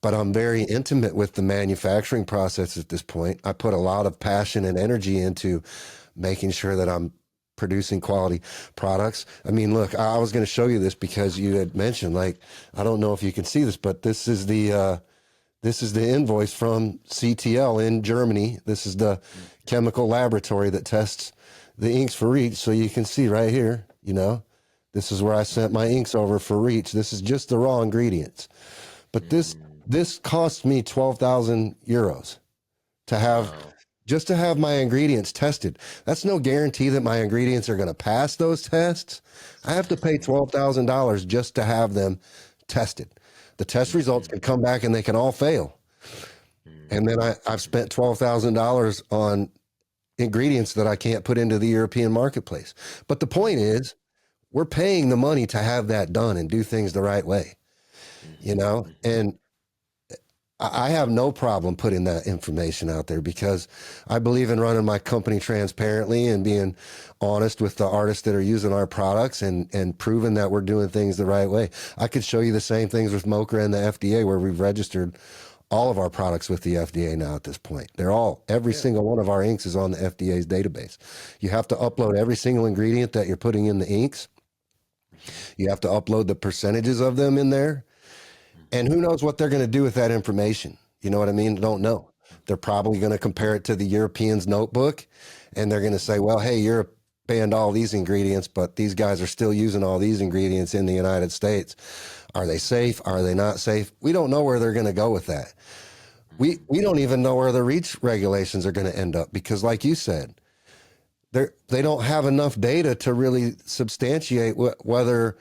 but I'm very intimate with the manufacturing process at this point. I put a lot of passion and energy into making sure that I'm producing quality products. I mean, look, I was going to show you this because you had mentioned, like, I don't know if you can see this, but this is the invoice from CTL in Germany. This is the chemical laboratory that tests the inks for Reach. So you can see right here, this is where I sent my inks over for Reach. This is just the raw ingredients. But Mm. this cost me 12,000 euros to have Wow. just to have my ingredients tested. That's no guarantee that my ingredients are going to pass those tests. I have to pay Hmm. $12,000 just to have them tested. The test results Hmm. can come back and they can all fail. And then Hmm. I've spent $12,000 on ingredients that I can't put into the European marketplace. But the point Hmm. is, we're paying the money to have that done and do things the right way, you Hmm. know? Hmm. And I have no problem putting that information out there because I believe in running my company transparently and being honest with the artists that are using our products and proving that we're doing things the right way. I could show you the same things with MOCRA and the FDA where we've registered all of our products with the FDA now at this point. Every Yeah. single one of our inks is on the FDA's database. You have to upload every single ingredient that you're putting in the inks. Hmm. You have to upload the percentages of them in there. And Hmm. who knows what they're going to do with that information? You know what I mean? Don't Hmm. know. They're probably going to compare it to the Europeans' notebook and they're going to say, well, hey, Europe banned all these ingredients, but these guys are still using all these ingredients in the United States. Are they safe? Are they not safe? We don't know where they're going to go with that. Hmm. We don't even know where the REACH regulations are going to end up because, like you said, they don't have enough data to really substantiate whether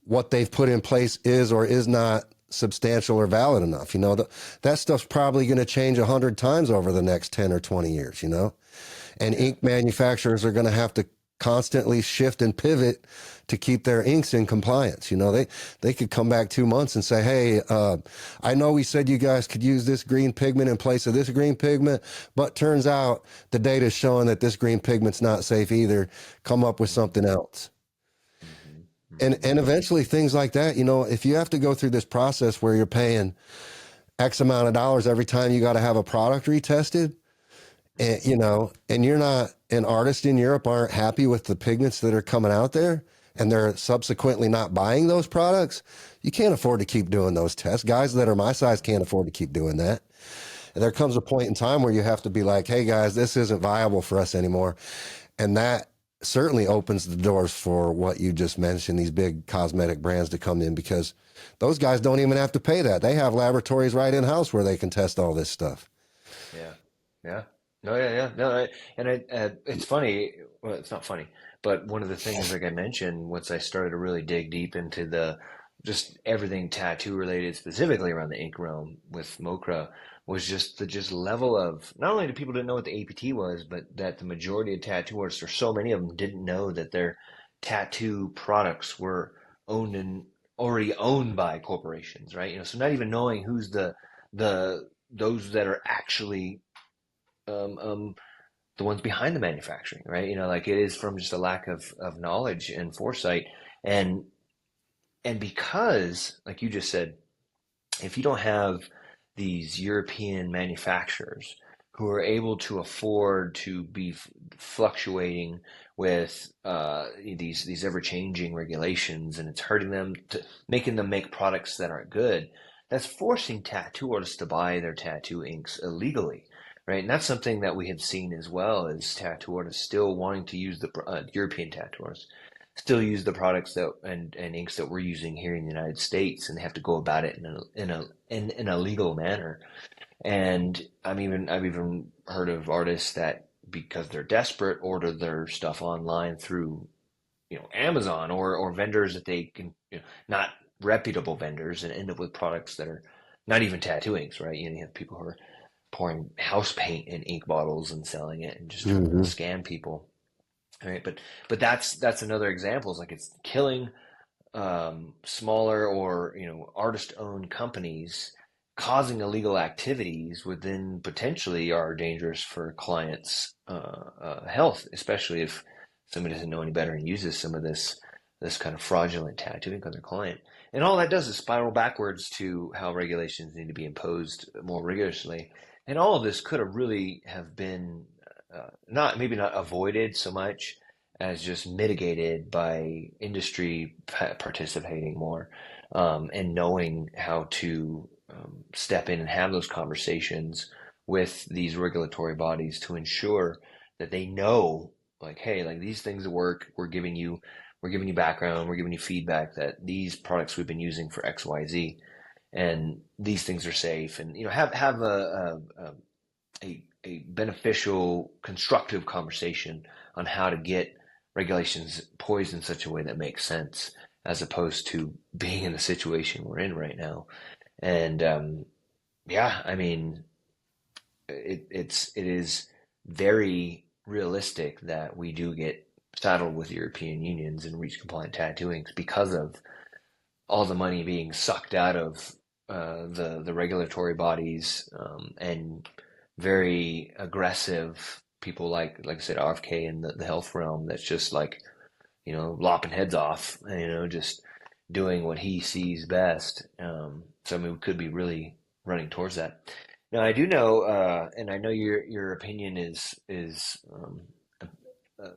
what they've put in place is or is not substantial or valid enough. That stuff's probably going to change 100 times over the next 10 or 20 years, and Yeah. ink manufacturers are going to have to constantly shift and pivot to keep their inks in compliance. They could come back 2 months and say, hey, I know we said you guys could use this green pigment in place of this green pigment, but turns out the data is showing that this green pigment's not safe either. Come up with Hmm. something else. Hmm. And Hmm. eventually things like that, if you have to go through this process where you're paying X amount of dollars every time you got to have a product retested, and and you're not an artist in Europe aren't happy with the pigments that are coming out there and they're subsequently not buying those products, you can't afford to keep doing those tests. Guys that are my size can't afford to keep doing that. And there comes a point in time where you have to be like, hey guys, this isn't viable for us anymore. And that certainly opens the doors for what you just mentioned, these big cosmetic brands to come in because those guys don't even have to pay that. They have laboratories right in house where they can test all this stuff. Yeah. Yeah. No, yeah, yeah. No, it's funny. Well, it's not funny, but one of the things, like I mentioned, once I started to really dig deep into the just everything tattoo related, specifically around the ink realm with Mokra, was just the just level of not only do people didn't know what the APT was, but that the majority of tattoo artists, or so many of them, didn't know that their tattoo products were owned and already owned by corporations, right? So not even knowing who's the those that are actually um, um, the ones behind the manufacturing, right? Like it is from just a lack of knowledge and foresight, and because, like you just said, if you don't have these European manufacturers who are able to afford to be fluctuating with these ever changing regulations, and it's hurting them to making them make products that aren't good, that's forcing tattoo artists to buy their tattoo inks illegally. Right, and that's something that we have seen as well as tattoo artists still wanting to use the European tattoo artists still use the products that and inks that we're using here in the United States, and they have to go about it in a legal manner. And I've even heard of artists that because they're desperate order their stuff online through Amazon or vendors that they can not reputable vendors and end up with products that are not even tattoo inks, right? You have people who are pouring house paint in ink bottles and selling it and just trying to Mm-hmm. scam people. Right, but that's another example. Is like it's killing smaller or artist-owned companies, causing illegal activities within potentially are dangerous for clients' health, especially if somebody doesn't know any better and uses some of this kind of fraudulent tattooing on their client. And all that does is spiral backwards to how regulations need to be imposed more rigorously. And all of this could have really have been not maybe not avoided so much as just mitigated by industry participating more, and knowing how to step in and have those conversations with these regulatory bodies to ensure that they know, like, hey, like these things work. We're giving you background. We're giving you feedback that these products we've been using for X, Y, Z, and these things are safe. And have a beneficial, constructive conversation on how to get regulations poised in such a way that makes sense, as opposed to being in the situation we're in right now. And yeah, I mean, it is very realistic that we do get saddled with European unions and reach compliant tattooing because of all the money being sucked out of the regulatory bodies, and very aggressive people like I said, RFK in the health realm, that's just like, lopping heads off, just doing what he sees best. So I mean, we could be really running towards that. Now I do know, and I know your opinion is uh,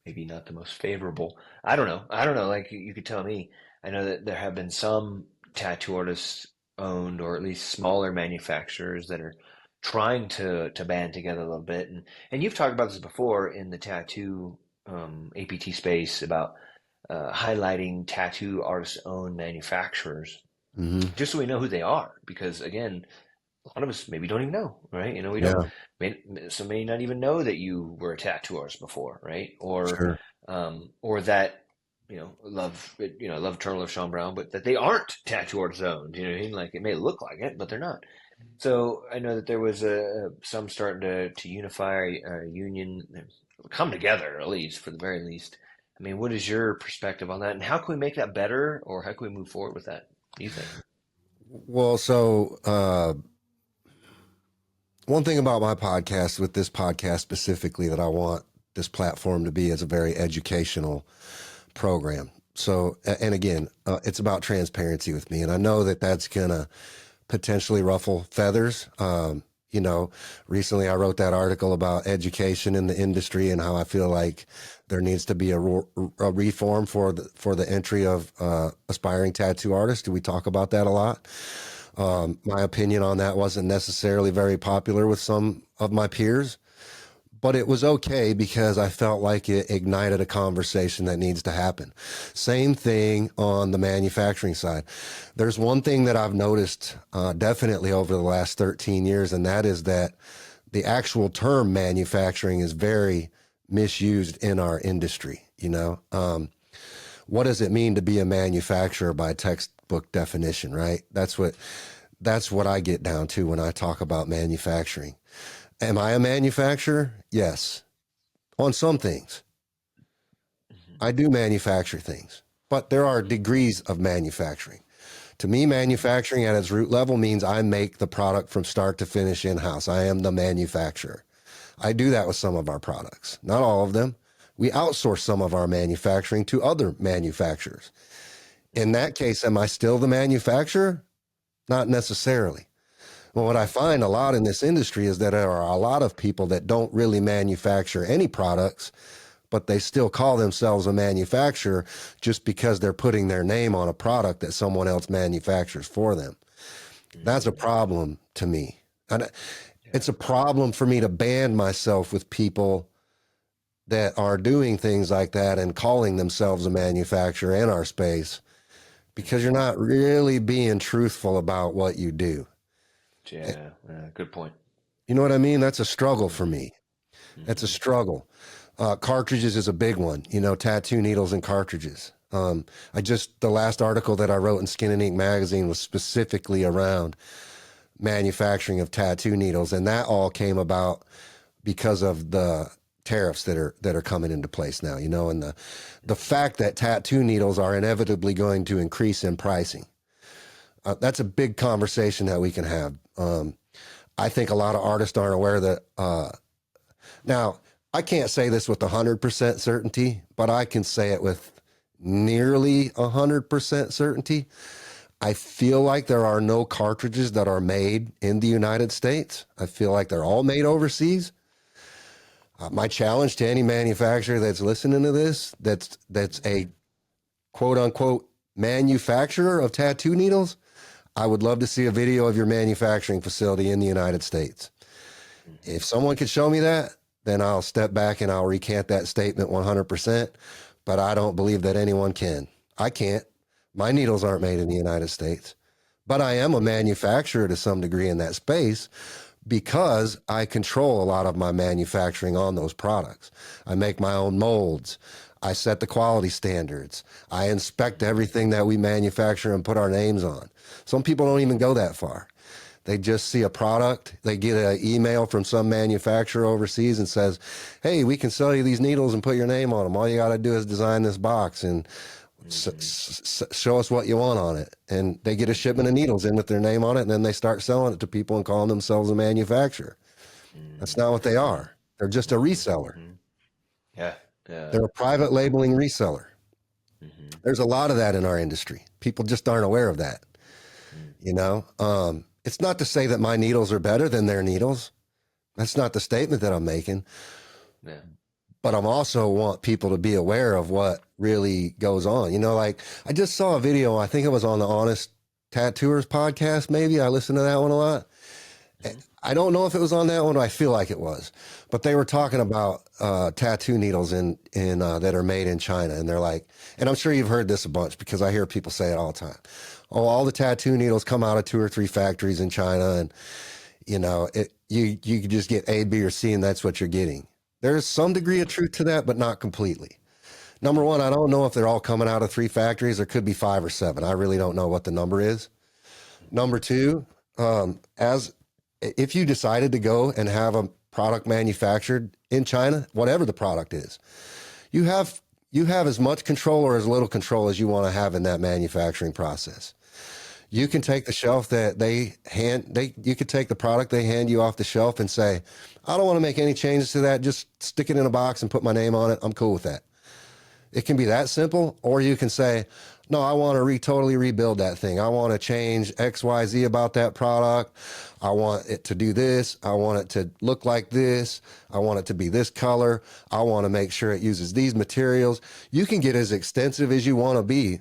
maybe not the most favorable. I don't know. I don't know. Like you could tell me. I know that there have been some tattoo artists owned, or at least smaller manufacturers that are trying to band together a little bit. And you've talked about this before in the tattoo APT space about highlighting tattoo artists owned manufacturers, Hmm. just so we know who they are. Because again, a lot of us maybe don't even know, right? We don't, Yeah, some may not even know that you were a tattoo artist before, right? sure. Or that, love Turtle of Sean Brown, but that they aren't tattoo artist owned. You know what I mean? Like it may look like it, but they're not. So I know that there was some starting to unify a union, come together at least for the very least. I mean, what is your perspective on that, and how can we make that better, or how can we move forward with that? What do you think? Well, so one thing about my podcast, with this podcast specifically, that I want this platform to be, is a very educational program. So, and again, it's about transparency with me, and I know that that's gonna potentially ruffle feathers. Recently I wrote that article about education in the industry and how I feel like there needs to be a reform for the entry of aspiring tattoo artists. Do we talk about that a lot? My opinion on that wasn't necessarily very popular with some of my peers, but it was okay because I felt like it ignited a conversation that needs to happen. Same thing on the manufacturing side. There's one thing that I've noticed definitely over the last 13 years, and that is that the actual term manufacturing is very misused in our industry. What does it mean to be a manufacturer by textbook definition, right? That's what I get down to when I talk about manufacturing. Am I a manufacturer? Yes. On some things. Hmm. I do manufacture things, but there are degrees of manufacturing. To me, manufacturing at its root level means I make the product from start to finish in-house. I am the manufacturer. I do that with some of our products, not all of them. We outsource some of our manufacturing to other manufacturers. In that case, am I still the manufacturer? Not necessarily. Well, what I find a lot in this industry is that there are a lot of people that don't really manufacture any products, but they still call themselves a manufacturer just because they're putting their name on a product that someone else manufactures for them. That's a Hmm. problem to me. And Yeah. it's a problem for me to band myself with people that are doing things like that and calling themselves a manufacturer in our space, because you're Hmm. not really being truthful about what you do. Yeah. Good point. You know what I mean? That's a struggle for Hmm. me. That's a Hmm. struggle. Cartridges is a big one, tattoo needles and cartridges. The last article that I wrote in Skin and Ink magazine was specifically around manufacturing of tattoo needles. And that all came about because of the tariffs that are coming into place now, and the fact that tattoo needles are inevitably going to increase in pricing. That's a big conversation that we can have. I think a lot of artists aren't aware that, now, I can't say this with 100% certainty, but I can say it with nearly 100% certainty. I feel like there are no cartridges that are made in the United States. I feel like they're all made overseas. My challenge to any manufacturer that's listening to this, that's a quote unquote manufacturer of tattoo needles, I would love to see a video of your manufacturing facility in the United States. If someone could show me that, then I'll step back and I'll recant that statement 100%. But I don't believe that anyone can. I can't. My needles aren't made in the United States. But I am a manufacturer to some degree in that space because I control a lot of my manufacturing on those products. I make my own molds. I set the quality standards. I inspect everything that we manufacture and put our names on. Some people don't even go that far. They just see a product. They get an email from some manufacturer overseas and says, hey, we can sell you these needles and put your name on them. All you got to do is design this box and show us what you want on it. And they get a shipment of needles in with their name on it, and then they start selling it to people and calling themselves a manufacturer. That's not what they are. They're just a reseller. Yeah. Yeah. They're a private labeling reseller. Mm-hmm. There's a lot of that in our industry. People just aren't aware of that. Mm. You know, it's not to say that my needles are better than their needles. That's not the statement that I'm making. Yeah. But I'm also want people to be aware of what really goes on. You know, like I just saw a video, I think it was on the Honest Tattooers podcast, maybe. I listened to that one a lot. Mm-hmm. I don't know if it was on that one, but I feel like it was. But they were talking about tattoo needles in that are made in China. And they're like, and I'm sure you've heard this a bunch because I hear people say it all the time. Oh, all the tattoo needles come out of 2 or 3 factories in China. And, you know, you could just get A, B, or C, and that's what you're getting. There's some degree of truth to that, but not completely. Number one, I don't know if they're all coming out of 3 factories. There could be 5 or 7. I really don't know what the number is. Number two, as if you decided to go and have a product manufactured in China, whatever the product is, you have as much control or as little control as you want to have in that manufacturing process. You can take the shelf that you could take the product they hand you off the shelf and say, I don't want to make any changes to that. Just stick it in a box and put my name on it. I'm cool with that. It can be that simple. Or you can say, no, I want to totally rebuild that thing. I want to change X, Y, Z about that product. I want it to do this. I want it to look like this. I want it to be this color. I want to make sure it uses these materials. You can get as extensive as you want to be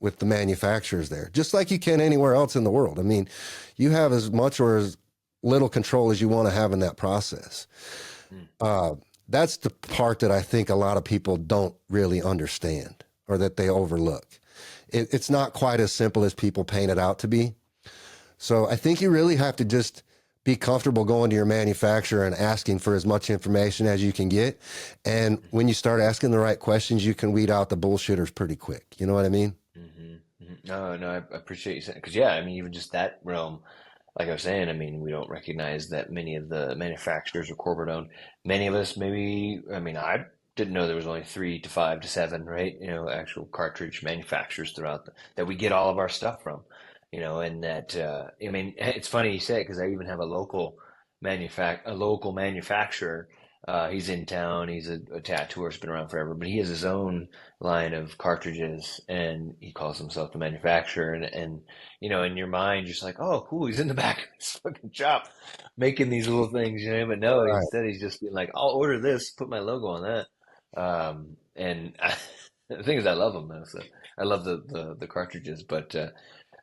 with the manufacturers there, just like you can anywhere else in the world. I mean, you have as much or as little control as you want to have in that process. That's the part that I think a lot of people don't really understand or that they overlook. It's not quite as simple as people paint it out to be. So I think you really have to just be comfortable going to your manufacturer and asking for as much information as you can get. And when you start asking the right questions, you can weed out the bullshitters pretty quick. You know what I mean? Mm-hmm. Mm-hmm. No, I appreciate you saying, because yeah, I mean, even just that realm, like I was saying, I mean, we don't recognize that many of the manufacturers are corporate owned. Many of us, maybe, I mean, I didn't know there was only 3 to 5 to 7, right? You know, actual cartridge manufacturers that we get all of our stuff from, you know, and that, I mean, it's funny you say it because I even have a local manufacturer. He's in town. He's a tattooer. Has been around forever, but he has his own line of cartridges, and he calls himself the manufacturer. And you know, in your mind, you're just like, oh, cool. He's in the back of his fucking shop making these little things, you know. But no, Right. instead he's just being like, I'll order this, put my logo on that. And the thing is, I love them though. So I love the cartridges,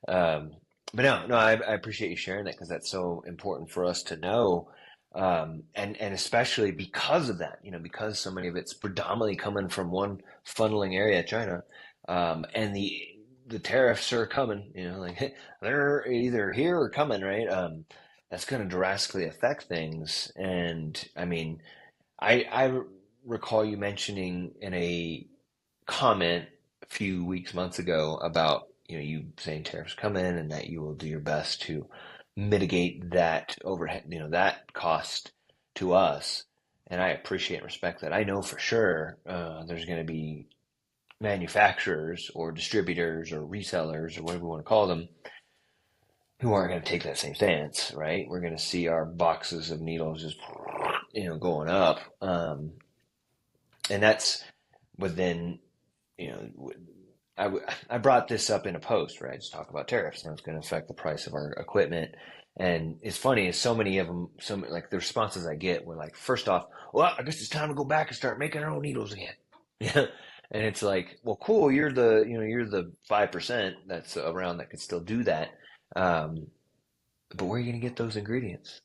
um, but no, I appreciate you sharing that because that's so important for us to know. And especially because of that, you know, because so many of it's predominantly coming from one funneling area, China, and the tariffs are coming, you know, like they're either here or coming, right? That's going to drastically affect things. And I mean, I recall you mentioning in a comment a few weeks, months ago about, you know, you saying tariffs come in and that you will do your best to mitigate that overhead, you know, that cost to us. And I appreciate and respect that. I know for sure there's going to be manufacturers or distributors or resellers or whatever we want to call them who aren't going to take that same stance, right? We're going to see our boxes of needles just going up. And that's, but then, you know, I brought this up in a post, right? Just talk about tariffs and it's going to affect the price of our equipment. And it's funny, is so many of them, like the responses I get were like, first off, well, I guess it's time to go back and start making our own needles again. Yeah. And it's like, well, cool. You're the 5% that's around that could still do that. Um, but where are you going to get those ingredients?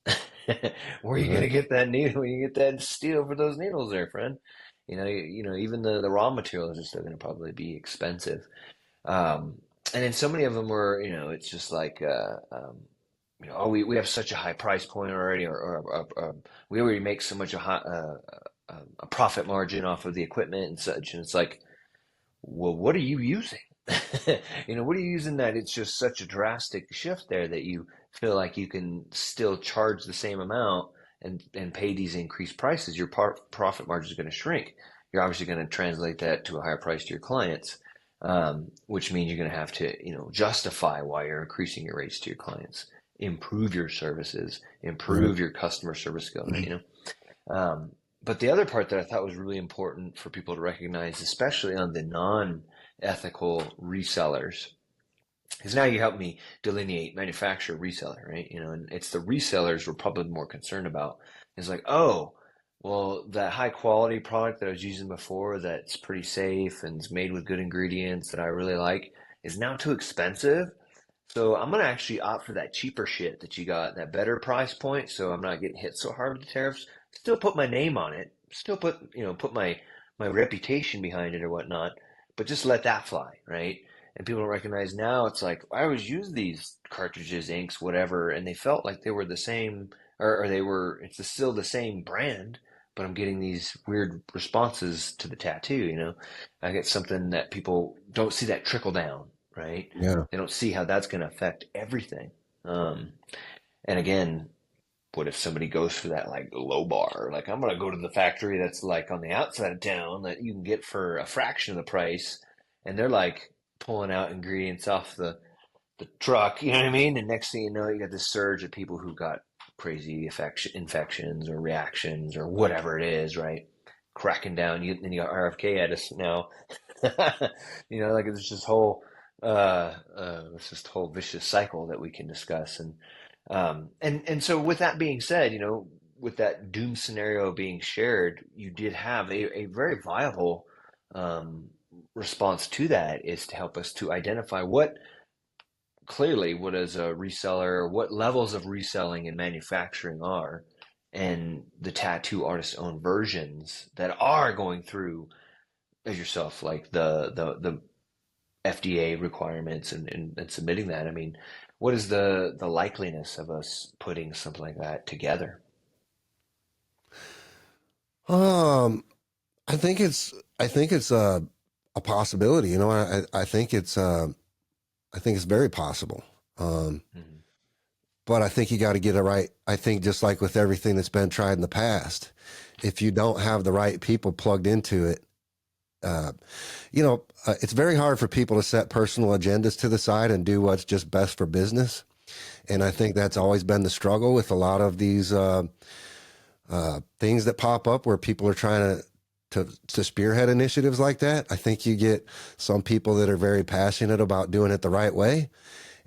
Where are you going to Right. get that needle? Where you get that steel for those needles there, friend? Even the raw materials are still going to probably be expensive. Um, and then so many of them were, it's just like, oh, we have such a high price point already, or we already make so much a profit margin off of the equipment and such. And it's like, well, what are you using? What are you using that it's just such a drastic shift there that you feel like you can still charge the same amount and pay these increased prices? Your profit margin is going to shrink. You're obviously going to translate that to a higher price to your clients, which means you're going to have to, justify why you're increasing your rates to your clients, improve your services, Right. improve your customer service skills. But the other part that I thought was really important for people to recognize, especially on the non-ethical resellers, because now you help me delineate manufacturer reseller, right? And it's the resellers we're probably more concerned about. It's like, oh, well, that high quality product that I was using before that's pretty safe and is made with good ingredients that I really like is now too expensive. So I'm gonna actually opt for that cheaper shit that you got, that better price point, so I'm not getting hit so hard with the tariffs. Still put my name on it, still put my reputation behind it or whatnot, but just let that fly, right? And people don't recognize now. It's like I always use these cartridges, inks, whatever, and they felt like they were the same, or they were. It's still the same brand, but I'm getting these weird responses to the tattoo. I get something that people don't see that trickle down, right? Yeah. They don't see how that's going to affect everything. And again, what if somebody goes for that like low bar? Like I'm going to go to the factory that's like on the outside of town that you can get for a fraction of the price, and they're like pulling out ingredients off the truck. You know what I mean? And next thing you know, you got this surge of people who got crazy infections or reactions or whatever it is, right? Cracking down. Then you got RFK at us now. Like it's this whole vicious cycle that we can discuss. And so with that being said, with that doom scenario being shared, you did have a very viable um, response to that is to help us to identify what is a reseller, what levels of reselling and manufacturing are, and the tattoo artist's own versions that are going through as yourself, like the FDA requirements and submitting that. I mean, what is the likeliness of us putting something like that together? Um, I think it's a possibility. I think it's very possible. Um, Hmm. but I think you got to get it right. I think just like with everything that's been tried in the past, if you don't have the right people plugged into it, uh, it's very hard for people to set personal agendas to the side and do what's just best for business. And I think that's always been the struggle with a lot of these things that pop up where people are trying to spearhead initiatives like that. I think you get some people that are very passionate about doing it the right way,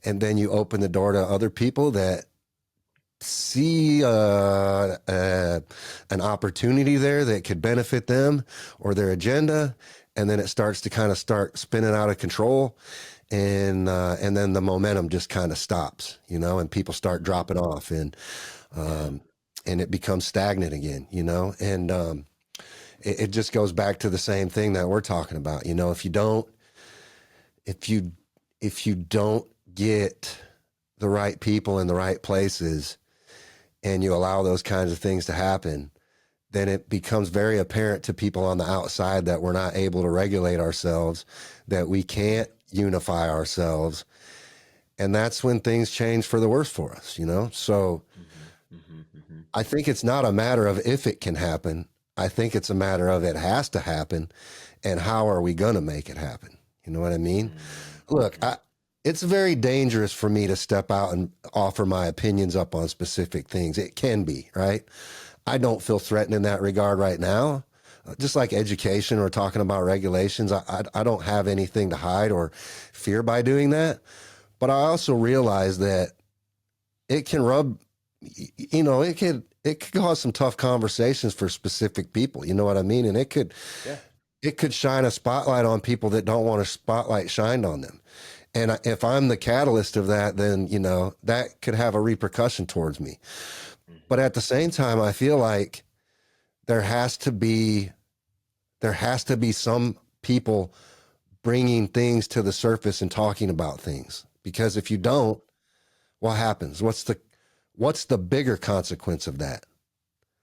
and then you open the door to other people that see an opportunity there that could benefit them or their agenda, and then it starts to kind of start spinning out of control, and then the momentum just kind of stops, and people start dropping off, Yeah. um, and it becomes stagnant again, and it just goes back to the same thing that we're talking about. If you if you don't get the right people in the right places and you allow those kinds of things to happen, then it becomes very apparent to people on the outside that we're not able to regulate ourselves, that we can't unify ourselves. And that's when things change for the worse for us. So Hmm. Hmm. Hmm. I think it's not a matter of if it can happen. I think it's a matter of it has to happen, and how are we going to make it happen? You know what I mean? Look, Hmm. it's very dangerous for me to step out and offer my opinions up on specific things. It can be, right? I don't feel threatened in that regard right now. Just like education or talking about regulations, I don't have anything to hide or fear by doing that. But I also realize that it can rub, it could cause some tough conversations for specific people. You know what I mean? And Yeah. it could shine a spotlight on people that don't want a spotlight shined on them. And if I'm the catalyst of that, then, that could have a repercussion towards me. But Hmm. at the same time, I feel like there has to be some people bringing things to the surface and talking about things. Because if you don't, what happens? What's the bigger consequence of that?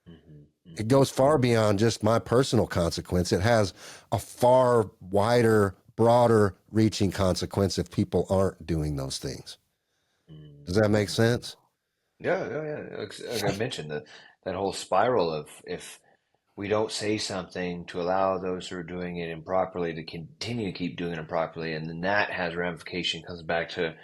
Hmm. It Hmm. goes far beyond just my personal consequence. It has a far wider, broader reaching consequence if people aren't doing those things. Does that make Hmm. sense? Yeah, yeah, yeah. Like I mentioned, that whole spiral of if we don't say something to allow those who are doing it improperly to continue to keep doing it improperly, and then that has ramification, comes back to,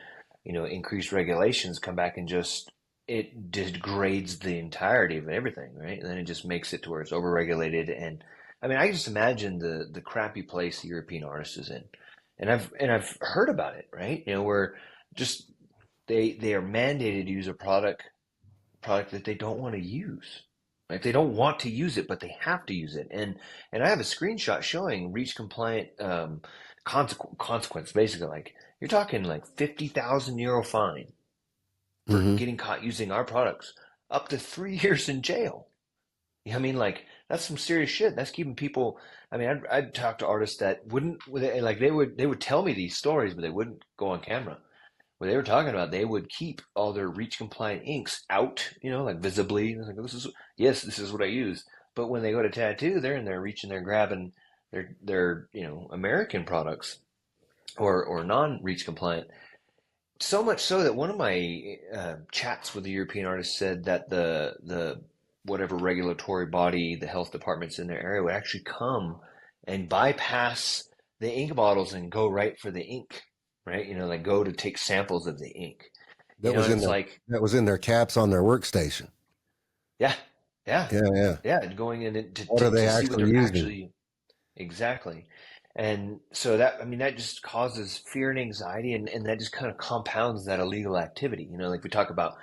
increased regulations, come back and just it degrades the entirety of everything, right? And then it just makes it to where it's overregulated. And I mean, I just imagine the crappy place the European artist is in, and I've heard about it, right? Where just they are mandated to use a product that they don't want to use. Like they don't want to use it, but they have to use it. And I have a screenshot showing reach compliant consequence. Basically, like you're talking like 50,000 euro fine for Mm-hmm. getting caught using our products, up to 3 years in jail. I mean, like that's some serious shit. That's keeping people. I mean, I'd talk to artists that wouldn't like they would tell me these stories, but they wouldn't go on camera where they were talking about they would keep all their reach compliant inks out, like visibly. Like, this is what I use. But when they go to tattoo, they're in there reaching there grabbing their American products or non reach compliant. So much so that one of my chats with the European artist said that the whatever regulatory body, the health departments in their area would actually come and bypass the ink bottles and go right for the ink, right? Like go to take samples of the ink. That And was in it's their like, that was in their caps on their workstation. yeah, yeah, Yeah, yeah. yeah, and going in to, What are to, they to see what actually they're using? actually. Exactly. And so that, I mean, that just causes fear and anxiety, and that just kind of compounds that illegal activity. Like we talk about,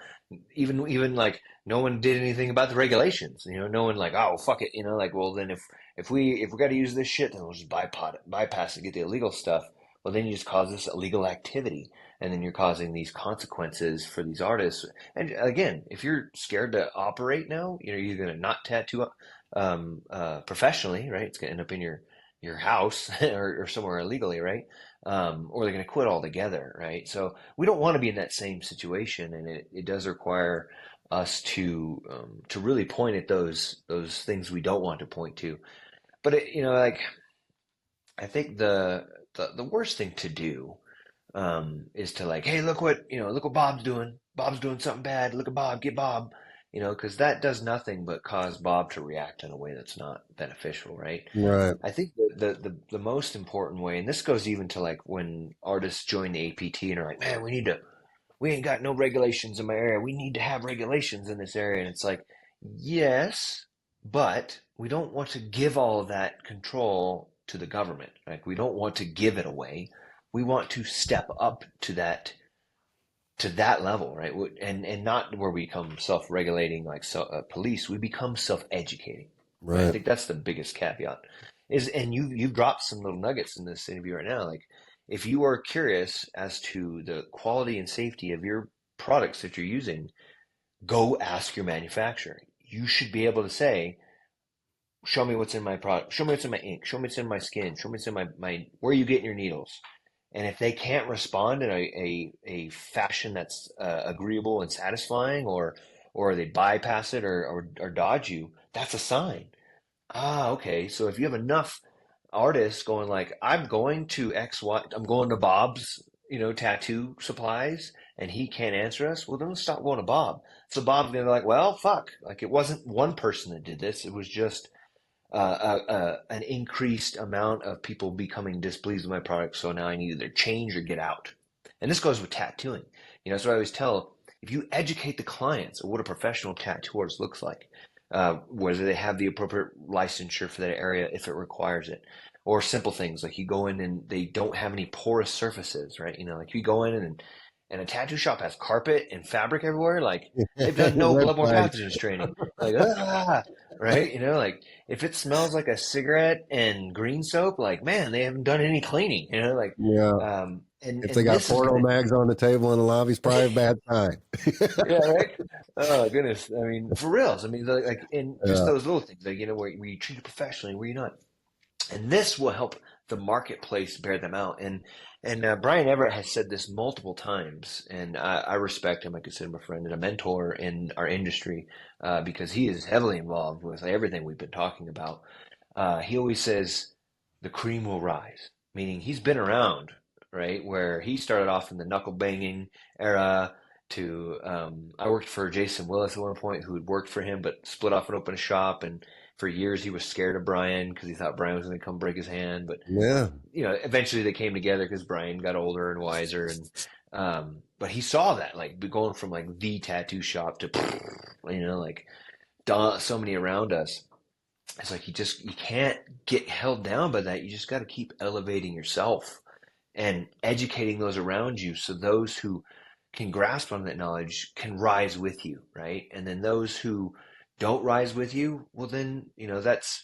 even like no one did anything about the regulations. No one like, oh, fuck it. Like, well, then if we got to use this shit, then we'll just bypass it, get the illegal stuff. Well, then you just cause this illegal activity, and then you're causing these consequences for these artists. And again, if you're scared to operate now, you're going to not tattoo professionally, right? It's going to end up in your house or somewhere illegally, right? Or they're going to quit altogether, right? So we don't want to be in that same situation, and it does require us to really point at those things we don't want to point to. But like I think the worst thing to do is to like, hey, look what Bob's doing. Bob's doing something bad. Look at Bob, get Bob. Because that does nothing but cause Bob to react in a way that's not beneficial, right? Right. I think the most important way, and this goes even to like when artists join the APT and are like, man, we ain't got no regulations in my area. We need to have regulations in this area. And it's like, yes, but we don't want to give all of that control to the government. Like we don't want to give it away. We want to step up to that level, right? And not where we become self-regulating like police. We become self-educating, right? I Right. think that's the biggest caveat. And you've dropped some little nuggets in this interview right now. Like if you are curious as to the quality and safety of your products that you're using, go ask your manufacturer. You should be able to say, show me what's in my product, show me what's in my ink, show me what's in my skin, show me what's in my where are you getting your needles. And if they can't respond in a fashion that's agreeable and satisfying, or they bypass it or dodge you, that's a sign. Ah, okay. So if you have enough artists going like, I'm going to I'm going to Bob's, tattoo supplies, and he can't answer us, well, then let's stop going to Bob. So Bob's gonna be like, well, fuck. Like it wasn't one person that did this. It was just an increased amount of people becoming displeased with my product. So now I need to either change or get out. And this goes with tattooing. So I always tell if you educate the clients of what a professional tattooist looks like, whether they have the appropriate licensure for that area if it requires it. Or simple things like you go in and they don't have any porous surfaces, right? You know, like you go in and a tattoo shop has carpet and fabric everywhere, like they've done no Red bloodborne flag. pathogens training. Like, right? You know, like if it smells like a cigarette and green soap, like man, they haven't done any cleaning. You know, like Yeah. If they and got this is porno gonna mags on the table in the lobby, it's probably a bad time. yeah, right. Oh goodness, I mean for reals. I mean like in just Yeah. those little things, like you know where you treat it professionally, where you're not. And this will help the marketplace bear them out. And Brian Everett has said this multiple times, and I respect him. I consider him a friend and a mentor in our industry because he is heavily involved with everything we've been talking about. He always says the cream will rise, meaning he's been around, right? Where he started off in the knuckle banging era. To I worked for Jason Willis at one point, who had worked for him, but split off and opened a shop. And for years, he was scared of Brian because he thought Brian was going to come break his hand. But Yeah. you know, eventually they came together because Brian got older and wiser. And but he saw that like going from like the tattoo shop to you know like so many around us. It's like you can't get held down by that. You just got to keep elevating yourself and educating those around you so those who can grasp on that knowledge can rise with you, right? And then those who don't rise with you, well then, you know, that's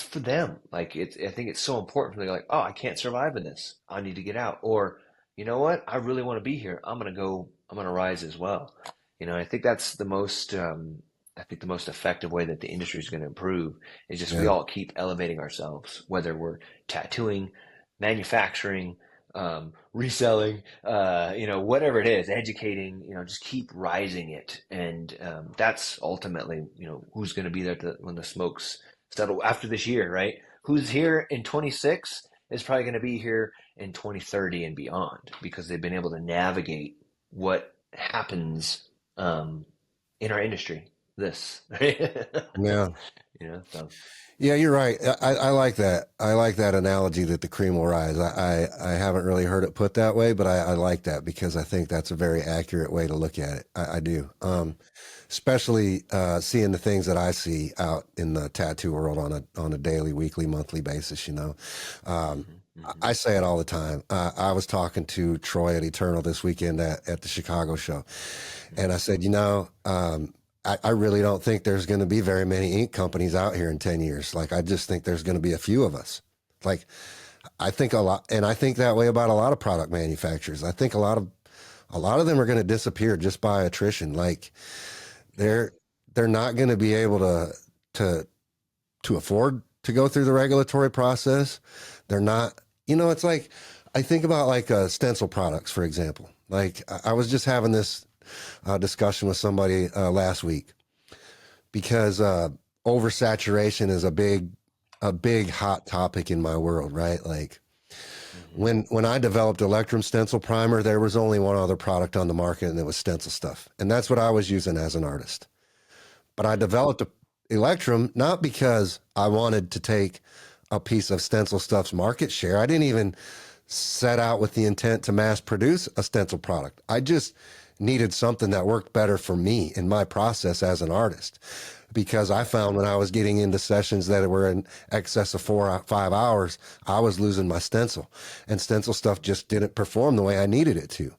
for them. Like it's I think it's so important for them like, oh, I can't survive in this. I need to get out. Or, you know what? I really want to be here. I'm gonna rise as well. You know, I think that's the most I think the most effective way that the industry is going to improve is just we Yeah. all keep elevating ourselves, whether we're tattooing, manufacturing, reselling, you know, whatever it is, educating, you know, just keep rising it. And that's ultimately, you know, who's going to be there when the smokes settle after this year, right? Who's here in 26 is probably going to be here in 2030 and beyond because they've been able to navigate what happens in our industry. This, right? Yeah. You know, so. Yeah, you're right. I like that. I like that analogy that the cream will rise. I haven't really heard it put that way, but I like that because I think that's a very accurate way to look at it. I do. Especially seeing the things that I see out in the tattoo world on a daily, weekly, monthly basis. You know, Hmm. Hmm. I say it all the time. I was talking to Troy at Eternal this weekend at the Chicago show, and I said, you know, I really don't think there's going to be very many ink companies out here in 10 years. Like, I just think there's going to be a few of us. Like, I think a lot, and I think that way about a lot of product manufacturers. I think a lot of them are going to disappear just by attrition. Like, they're they're not going to be able to to afford to go through the regulatory process. They're not, you know, it's like I think about like stencil products, for example. Like I was just having this discussion with somebody last week because oversaturation is a big hot topic in my world, right? Like Hmm. when I developed Electrum stencil primer, there was only one other product on the market, and it was stencil stuff, and that's what I was using as an artist. But I developed a Electrum not because I wanted to take a piece of stencil stuff's market share. I didn't even set out with the intent to mass produce a stencil product. I just needed something that worked better for me in my process as an artist. Because I found when I was getting into sessions that were in excess of 4 or 5 hours, I was losing my stencil, and stencil stuff just didn't perform the way I needed it to.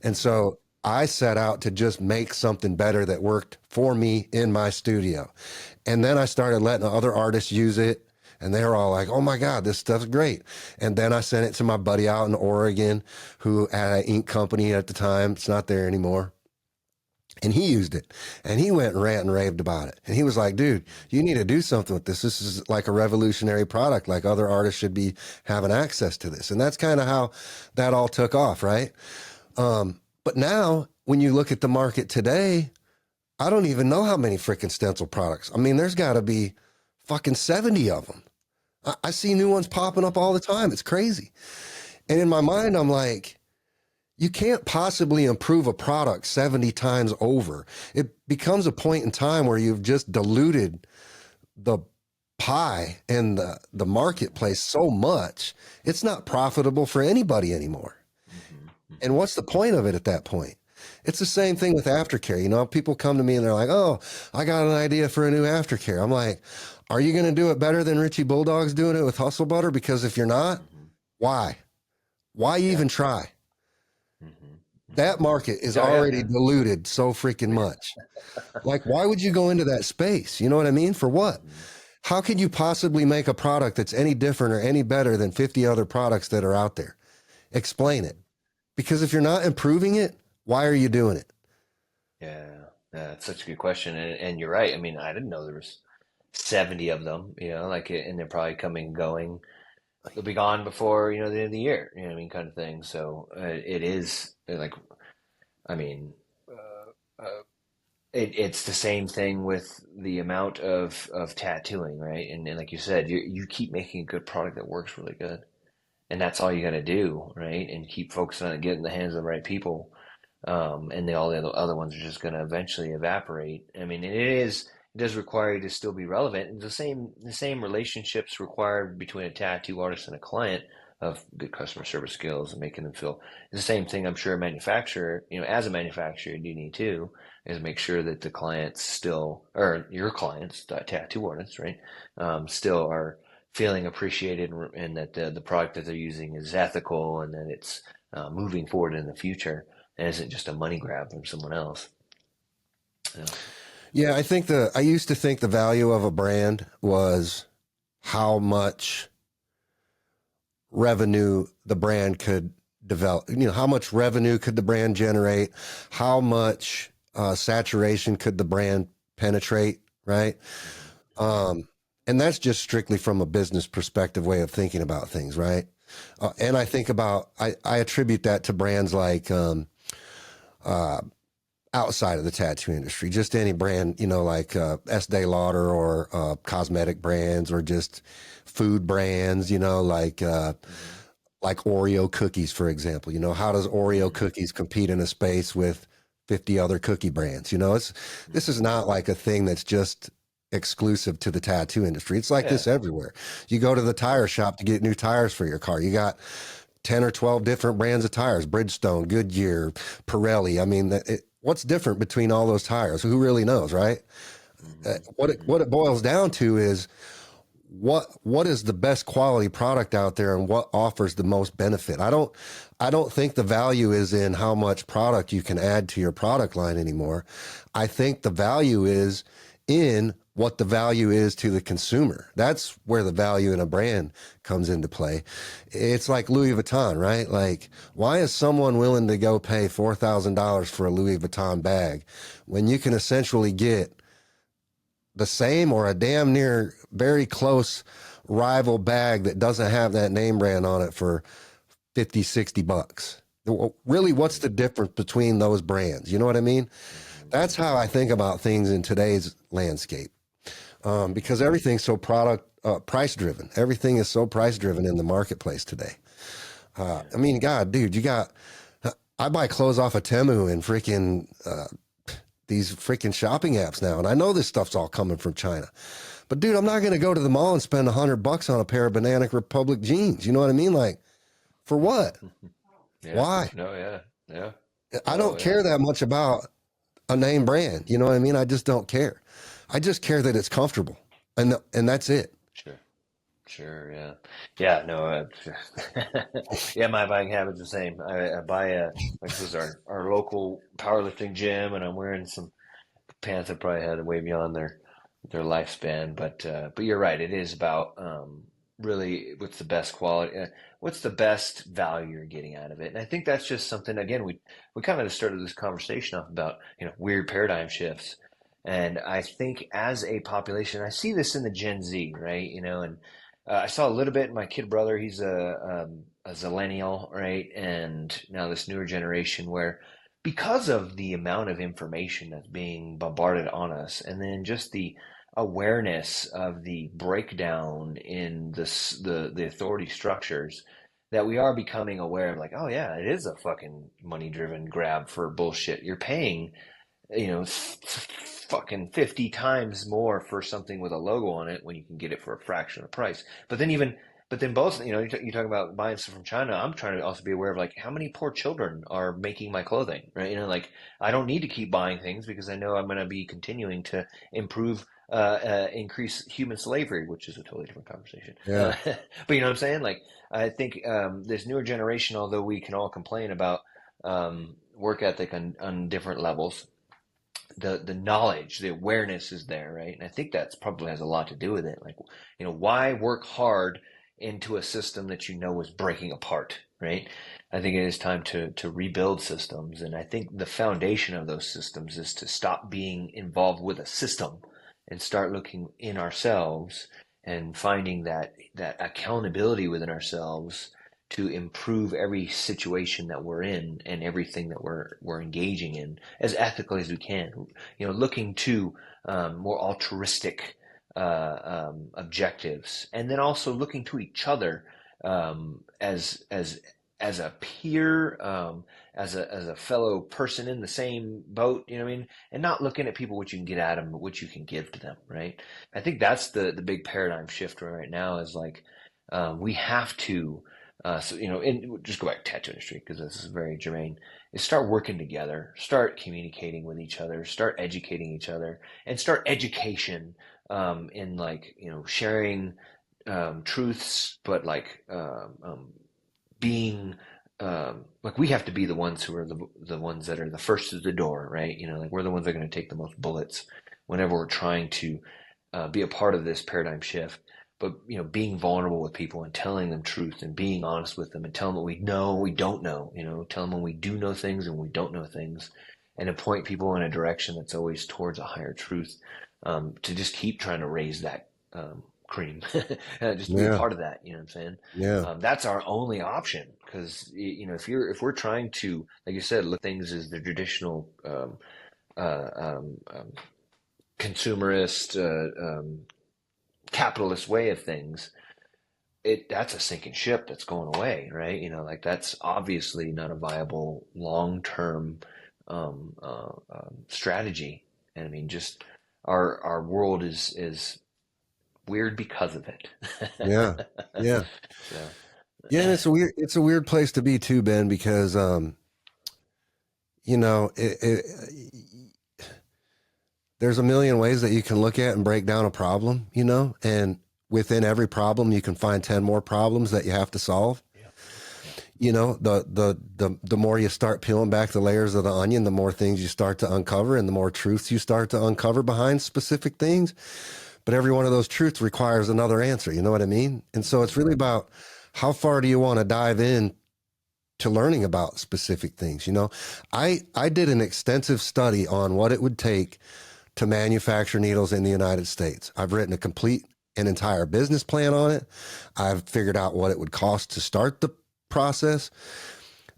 And Hmm. so I set out to just make something better that worked for me in my studio. And then I started letting other artists use it. And they were all like, oh my God, this stuff's great. And then I sent it to my buddy out in Oregon who had an ink company at the time. It's not there anymore. And he used it and he went and rant and raved about it. And he was like, dude, you need to do something with this. This is like a revolutionary product. Like other artists should be having access to this. And that's kind of how that all took off, right? But now, when you look at the market today, I don't even know how many freaking stencil products. I mean, there's got to be fucking 70 of them. I see new ones popping up all the time. It's crazy. And in my mind, I'm like, you can't possibly improve a product 70 times over. It becomes a point in time where you've just diluted the pie and the marketplace so much, it's not profitable for anybody anymore. Hmm. And Hmm. what's the point of it at that point? It's the same thing with aftercare. You know, people come to me and they're like, "Oh, I got an idea for a new aftercare." I'm like, "Are you going to do it better than Richie Bulldog's doing it with Hustle Butter? Because if you're not, Hmm. why? Why Yeah. even try?" Hmm. That Hmm. market is Oh yeah, already yeah. diluted so freaking much. Like, why would you go into that space? You know what I mean? For what? Hmm. How could you possibly make a product that's any different or any better than 50 other products that are out there? Explain it. Hmm. Because if you're not improving it, why are you doing it? Yeah, yeah, it's such a good question, and you're right. I mean, I didn't know there was 70 of them, like, and they're probably coming and going. They'll be gone before, the end of the year, you know what I mean, kind of thing. So it is like, I mean, it's the same thing with the amount of tattooing, right? And like you said, you keep making a good product that works really good, and that's all you got to do, right? And keep focusing on it, getting in the hands of the right people, and all the other ones are just going to eventually evaporate. I mean, it does require you to still be relevant. And the same relationships required between a tattoo artist and a client of good customer service skills and making them feel it's the same thing. I'm sure a manufacturer, as a manufacturer, you need too, is make sure that the clients still, or your clients, the tattoo artists, right, still are feeling appreciated and that the product that they're using is ethical and that it's moving forward in the future and isn't just a money grab from someone else. Yeah. Yeah, I used to think the value of a brand was how much revenue the brand could develop. You know, how much revenue could the brand generate? How much saturation could the brand penetrate? Right. Hmm. Hmm. Um, and that's just strictly from a business perspective way of thinking about things. Right. And I think about, I attribute that to brands like, uh, outside of the tattoo industry, just any brand, you know, like Estee Lauder or cosmetic brands or just food brands, you know, Hmm. like Oreo cookies, for example. You know, how does Oreo Hmm. cookies compete in a space with 50 other cookie brands? You know, this is Hmm. not like a thing that's just exclusive to the tattoo industry. It's like Yeah. this everywhere. You go to the Yeah. tire shop to get new tires for your car. You got 10 or 12 different brands of tires, Bridgestone, Goodyear, Pirelli. I mean, what's different between all those tires? Who really knows, right? Hmm. Hmm. What it boils down to is what is the best quality product out there and what offers the most benefit. I don't think the value is in how much product you can add to your product line anymore. I think the value is in what the value is to the consumer. That's where the value in a brand comes into play. It's like Louis Vuitton, right? Like, why is someone willing to go pay $4,000 for a Louis Vuitton bag when you can essentially get the same or a damn near very close rival bag that doesn't have that name brand on it for 50, 60 bucks? Really, what's the Hmm. difference between those brands? You know what I mean? Hmm. That's how I think about things in today's landscape, because Hmm. everything's so product price driven. Everything is so price Hmm. driven in the marketplace today. Yeah. I mean, God, dude, I buy clothes off of Temu and freaking these freaking shopping apps now. And I know this stuff's all coming from China. But dude, I'm not going to go to the mall and spend $100 on a pair of Banana Republic jeans. You know what I mean? Like, for what? Yeah. Why? No, yeah. Yeah. I Oh, don't yeah. care that much about a name brand. You know what I mean? I just don't care. I just care that it's comfortable. And that's it. Sure. Sure. Yeah. Yeah. No. Yeah. My buying habits are the same. I buy like this is our local powerlifting gym, and I'm wearing some pants that probably had way beyond their lifespan. But you're right. It is about really what's the best quality, what's the best value you're getting out of it. And I think that's just something. Again, we kind of started this conversation off about weird paradigm shifts. And I think as a population, I see this in the Gen Z, right? And I saw a little bit in my kid brother. He's a zillennial, right? And now this newer generation where because of the amount of information that's being bombarded on us, and then just the awareness of the breakdown in the authority structures, that we are becoming aware of, like, oh yeah, it is a fucking money driven grab for bullshit. You're paying, fucking 50 times more for something with a logo on it when you can get it for a fraction of the price. But then even but then both, you talk about buying stuff from China. I'm trying to also be aware of like how many poor children are making my clothing, right? Like I don't need to keep buying things because I know I'm going to be continuing to improve, increase human slavery, which is a totally different conversation. Yeah. But you know what I'm saying? Like I think this newer generation, although we can all complain about work ethic on different levels, the knowledge, the awareness is there, right? And I think that's probably has a lot to do with it. Like, why work hard into a system that you know is breaking apart, right? I think it is time to rebuild systems, and I think the foundation of those systems is to stop being involved with a system and start looking in ourselves and finding that accountability within ourselves to improve every situation that we're in and everything that we're engaging in as ethically as we can. Looking to more altruistic objectives, and then also looking to each other as a peer, as a fellow person in the same boat. You know what I mean? And not looking at people what you can get at them, but what you can give to them. Right? I think that's the big paradigm shift right now. Is like we have to. And just go back to tattoo industry because this is very germane. Is start working together, start communicating with each other, start educating each other, and start education in like sharing truths, but like being like we have to be the ones who are the ones that are the first to the door, right? Like we're the ones that are going to take the most bullets whenever we're trying to be a part of this paradigm shift. But being vulnerable with people and telling them truth and being honest with them and telling them what we know, we don't know. Tell them when we do know things and we don't know things, and to point people in a direction that's always towards a higher truth. To just keep trying to raise that cream, just to be a Yeah. part of that. You know what I'm saying? Yeah. That's our only option because if we're trying to, like you said, look at things as the traditional consumerist. Capitalist way of things, that's a sinking ship that's going away, right? Like that's obviously not a viable long-term strategy. And I mean, just our world is weird because of it. Yeah. Yeah. So, Yeah. And it's a weird place to be too, Ben, because, you know, there's a million ways that you can look at and break down a problem, and within every problem, you can find 10 more problems that you have to solve. yeah, yeah, The more you start peeling back the layers of the onion, the more things you start to uncover and the more truths you start to uncover behind specific things. But every one of those truths requires another answer. You know what I mean? And so it's really about how far do you want to dive in to learning about specific things. I did an extensive study on what it would take to manufacture needles in the United States. I've written a complete and entire business plan on it. I've figured out what it would cost to start the process.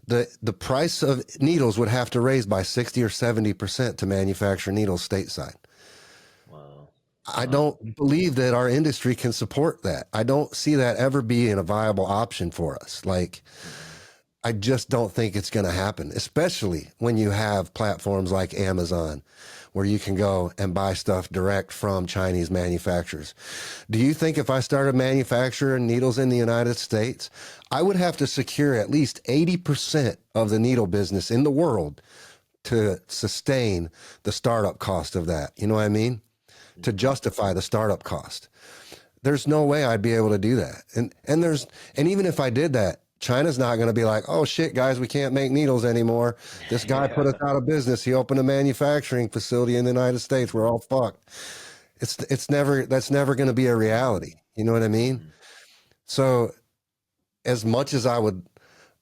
The price of needles would have to raise by 60 or 70% to manufacture needles stateside. wow, I wow, don't believe that our industry can support that. I don't see that ever being a viable option for us. Like, mm-mm, I just don't think it's going to happen, especially when you have platforms like Amazon where you can go and buy stuff direct from Chinese manufacturers. Do you think if I started manufacturing needles in the United States, I would have to secure at least 80% of the needle business in the world to sustain the startup cost of that? You know what I mean? To mm-hmm, justify the startup cost. There's no way I'd be able to do that. And even if I did that, China's not going to be like, oh shit, guys, we can't make needles anymore. This guy put yeah, us out of business. He opened a manufacturing facility in the United States. We're all fucked. That's never going to be a reality. You know what I mean? mm-hmm, So as much as I would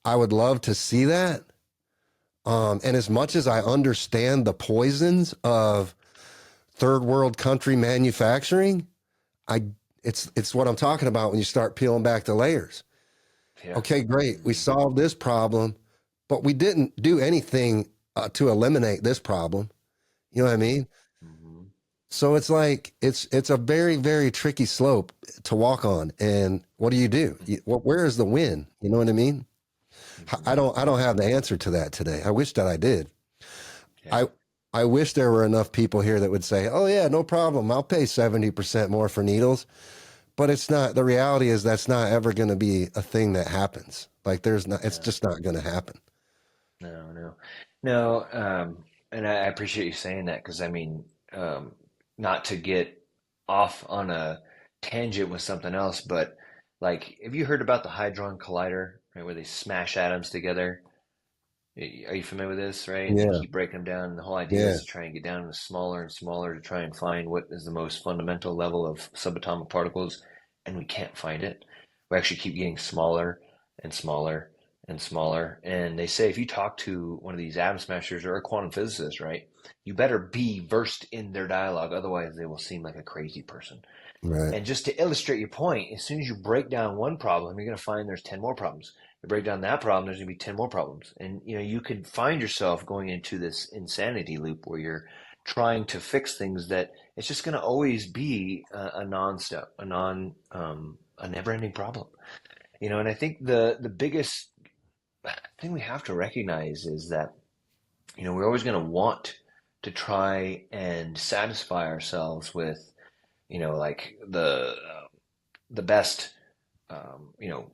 love to see that, and as much as I understand the poisons of third world country manufacturing, I it's what I'm talking about when you start peeling back the layers. yeah, Okay, great. We mm-hmm, solved this problem, but we didn't do anything to eliminate this problem. You know what I mean? mm-hmm, So it's like it's a very very tricky slope to walk on. And what do you do? Where is the win? You know what I mean? mm-hmm, I don't have the answer to that today. I wish that I did. yeah, I I wish there were enough people here that would say, "Oh yeah, no problem. I'll pay 70% more for needles." but it's not, the reality is that's not ever going to be a thing that happens. Like there's not, it's No, just not going to happen. no, no, no. And I appreciate you saying that because I mean, um, not to get off on a tangent with something else, but like, have you heard about the Hadron Collider, right, where they smash atoms together? Are you familiar with this, right? And they Yeah. keep breaking them down, and the whole idea Yeah. is to try and get down to smaller and smaller to try and find what is the most fundamental level of subatomic particles, and we can't find it. We actually keep getting smaller and smaller and smaller. And they say if you talk to one of these atom smashers or a quantum physicist, right, you better be versed in their dialogue, otherwise they will seem like a crazy person. Right. And just to illustrate your point, as soon as you break down one problem, you're going to find there's 10 more problems. You break down that problem, there's going to be 10 more problems. And you know, you could find yourself going into this insanity loop where you're trying to fix things that it's just going to always be a non-stop, a never-ending problem. You know, and I think the biggest thing we have to recognize is that, you know, we're always going to want to try and satisfy ourselves with, you know, like the best, you know,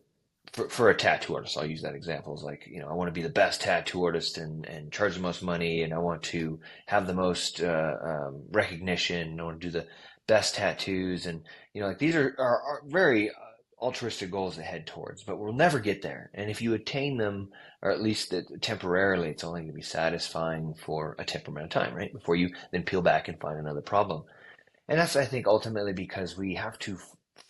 for a tattoo artist, I'll use that example. Is like, you know, I want to be the best tattoo artist and charge the most money, and I want to have the most recognition. I want to do the best tattoos, and you know, like these are very altruistic goals to head towards, but we'll never get there. And if you attain them, or at least temporarily, it's only going to be satisfying for a temporary amount of time, right? Before you then peel back and find another problem. And that's, I think, ultimately because we have to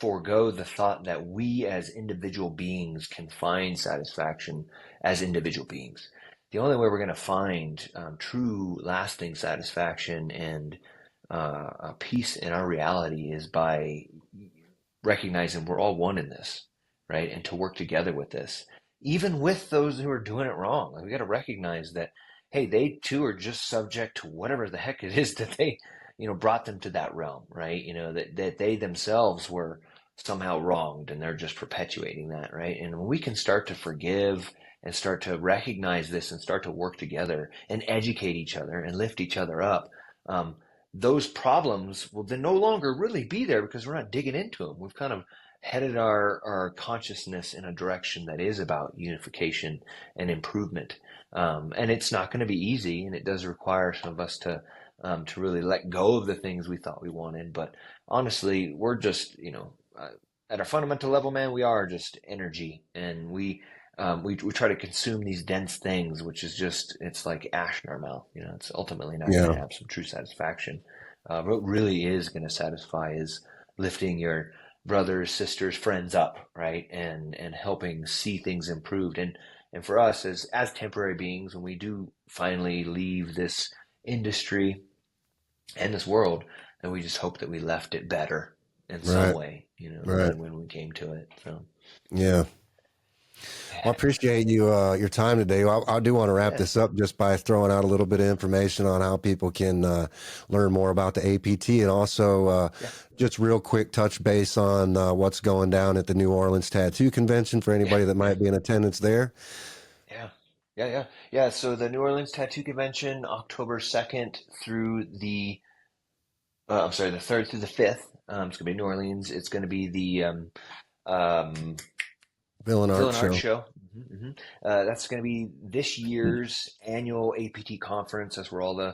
forego the thought that we as individual beings can find satisfaction as individual beings. The only way we're going to find true, lasting satisfaction and peace in our reality is by recognizing we're all one in this, right? And to work together with this, even with those who are doing it wrong. Like, we got to recognize that, hey, they too are just subject to whatever the heck it is that they, you know, brought them to that realm, right? You know, that they themselves were somehow wronged and they're just perpetuating that, right? And when we can start to forgive and start to recognize this and start to work together and educate each other and lift each other up, um, those problems will then no longer really be there because we're not digging into them. We've kind of headed our consciousness in a direction that is about unification and improvement. And it's not going to be easy, and it does require some of us to really let go of the things we thought we wanted. But honestly, we're just, you know, at our fundamental level, man, we are just energy, and we try to consume these dense things, which is just, it's like ash in our mouth. You know, it's ultimately not going Yeah. to have some true satisfaction. What really is going to satisfy is lifting your brothers, sisters, friends up, right, and helping see things improved. And for us as temporary beings, when we do finally leave this industry and this world, and we just hope that we left it better in some Right. way, you know, Right. than when we came to it. So Yeah. Well, I appreciate you your time today. I do want to wrap yeah, this up just by throwing out a little bit of information on how people can learn more about the APT, and also yeah, just real quick touch base on what's going down at the New Orleans Tattoo Convention for yeah, anybody that yeah. might be in attendance there. Yeah. Yeah, yeah. Yeah, so the New Orleans Tattoo Convention, October 2nd through I'm sorry, the 3rd through the 5th. It's going to be New Orleans. It's going to be the um, Bill and Phil Art and Art Show. Show. That's going to be this year's annual APT conference. That's where all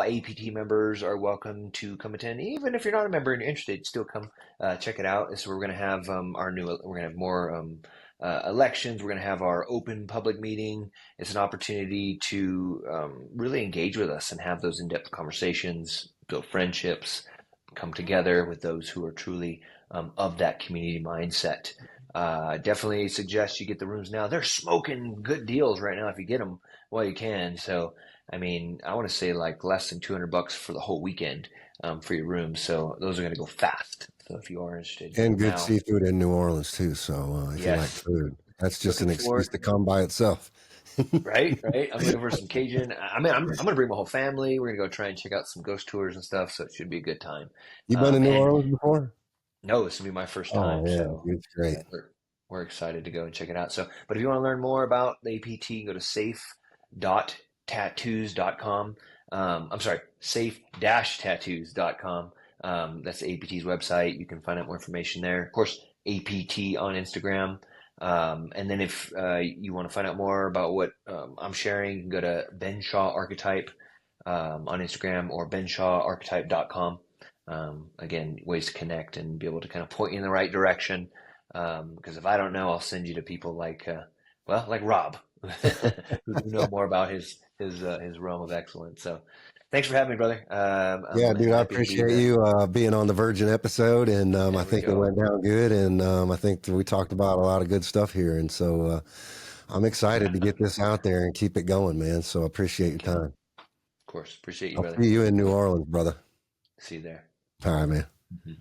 APT members are welcome to come attend. Even if you're not a member and you're interested, still come check it out. This is where we're going to have we're going to have more elections. We're going to have our open public meeting. It's an opportunity to really engage with us and have those in-depth conversations, build friendships, come together with those who are truly of that community mindset. Definitely suggest you get the rooms now. They're smoking good deals right now if you get them while you can. So, I mean, I want to say like less than $200 for the whole weekend for your rooms. So those are going to go fast. So if you are interested, get And them good now. seafood in New Orleans too. So if you like Yes, food, that's just looking an excuse forward. to come by itself. Right, right. I'm looking for some Cajun. I mean, I'm gonna bring my whole family. We're gonna go try and check out some ghost tours and stuff. So it should be a good time. You been to New And Orleans before? no, this will be my first Oh time, yeah, so it's great. yeah, we're excited to go and check it out. So, but if you want to learn more about the APT, go to safe.tattoos.com. I'm sorry, safe-tattoos.com. That's APT's website. You can find out more information there. Of course, APT on Instagram. And then if you want to find out more about what I'm sharing, you can go to Ben Shaw Archetype on Instagram or benshawarchetype.com. Again, ways to connect and be able to kind of point you in the right direction. Because if I don't know, I'll send you to people like Rob, who know more about his realm of excellence. So, thanks for having me, brother. Yeah, I'm dude, I happy to be appreciate the. you being on the Virgin episode, and I There we think it go. went down good, and I think that we talked about a lot of good stuff here, and so I'm excited to Yeah. get this out there and keep it going, man. So I appreciate your Okay. time. Of course. Appreciate you, I'll brother. see you in New Orleans, brother. See you there. All right, man. Mhm.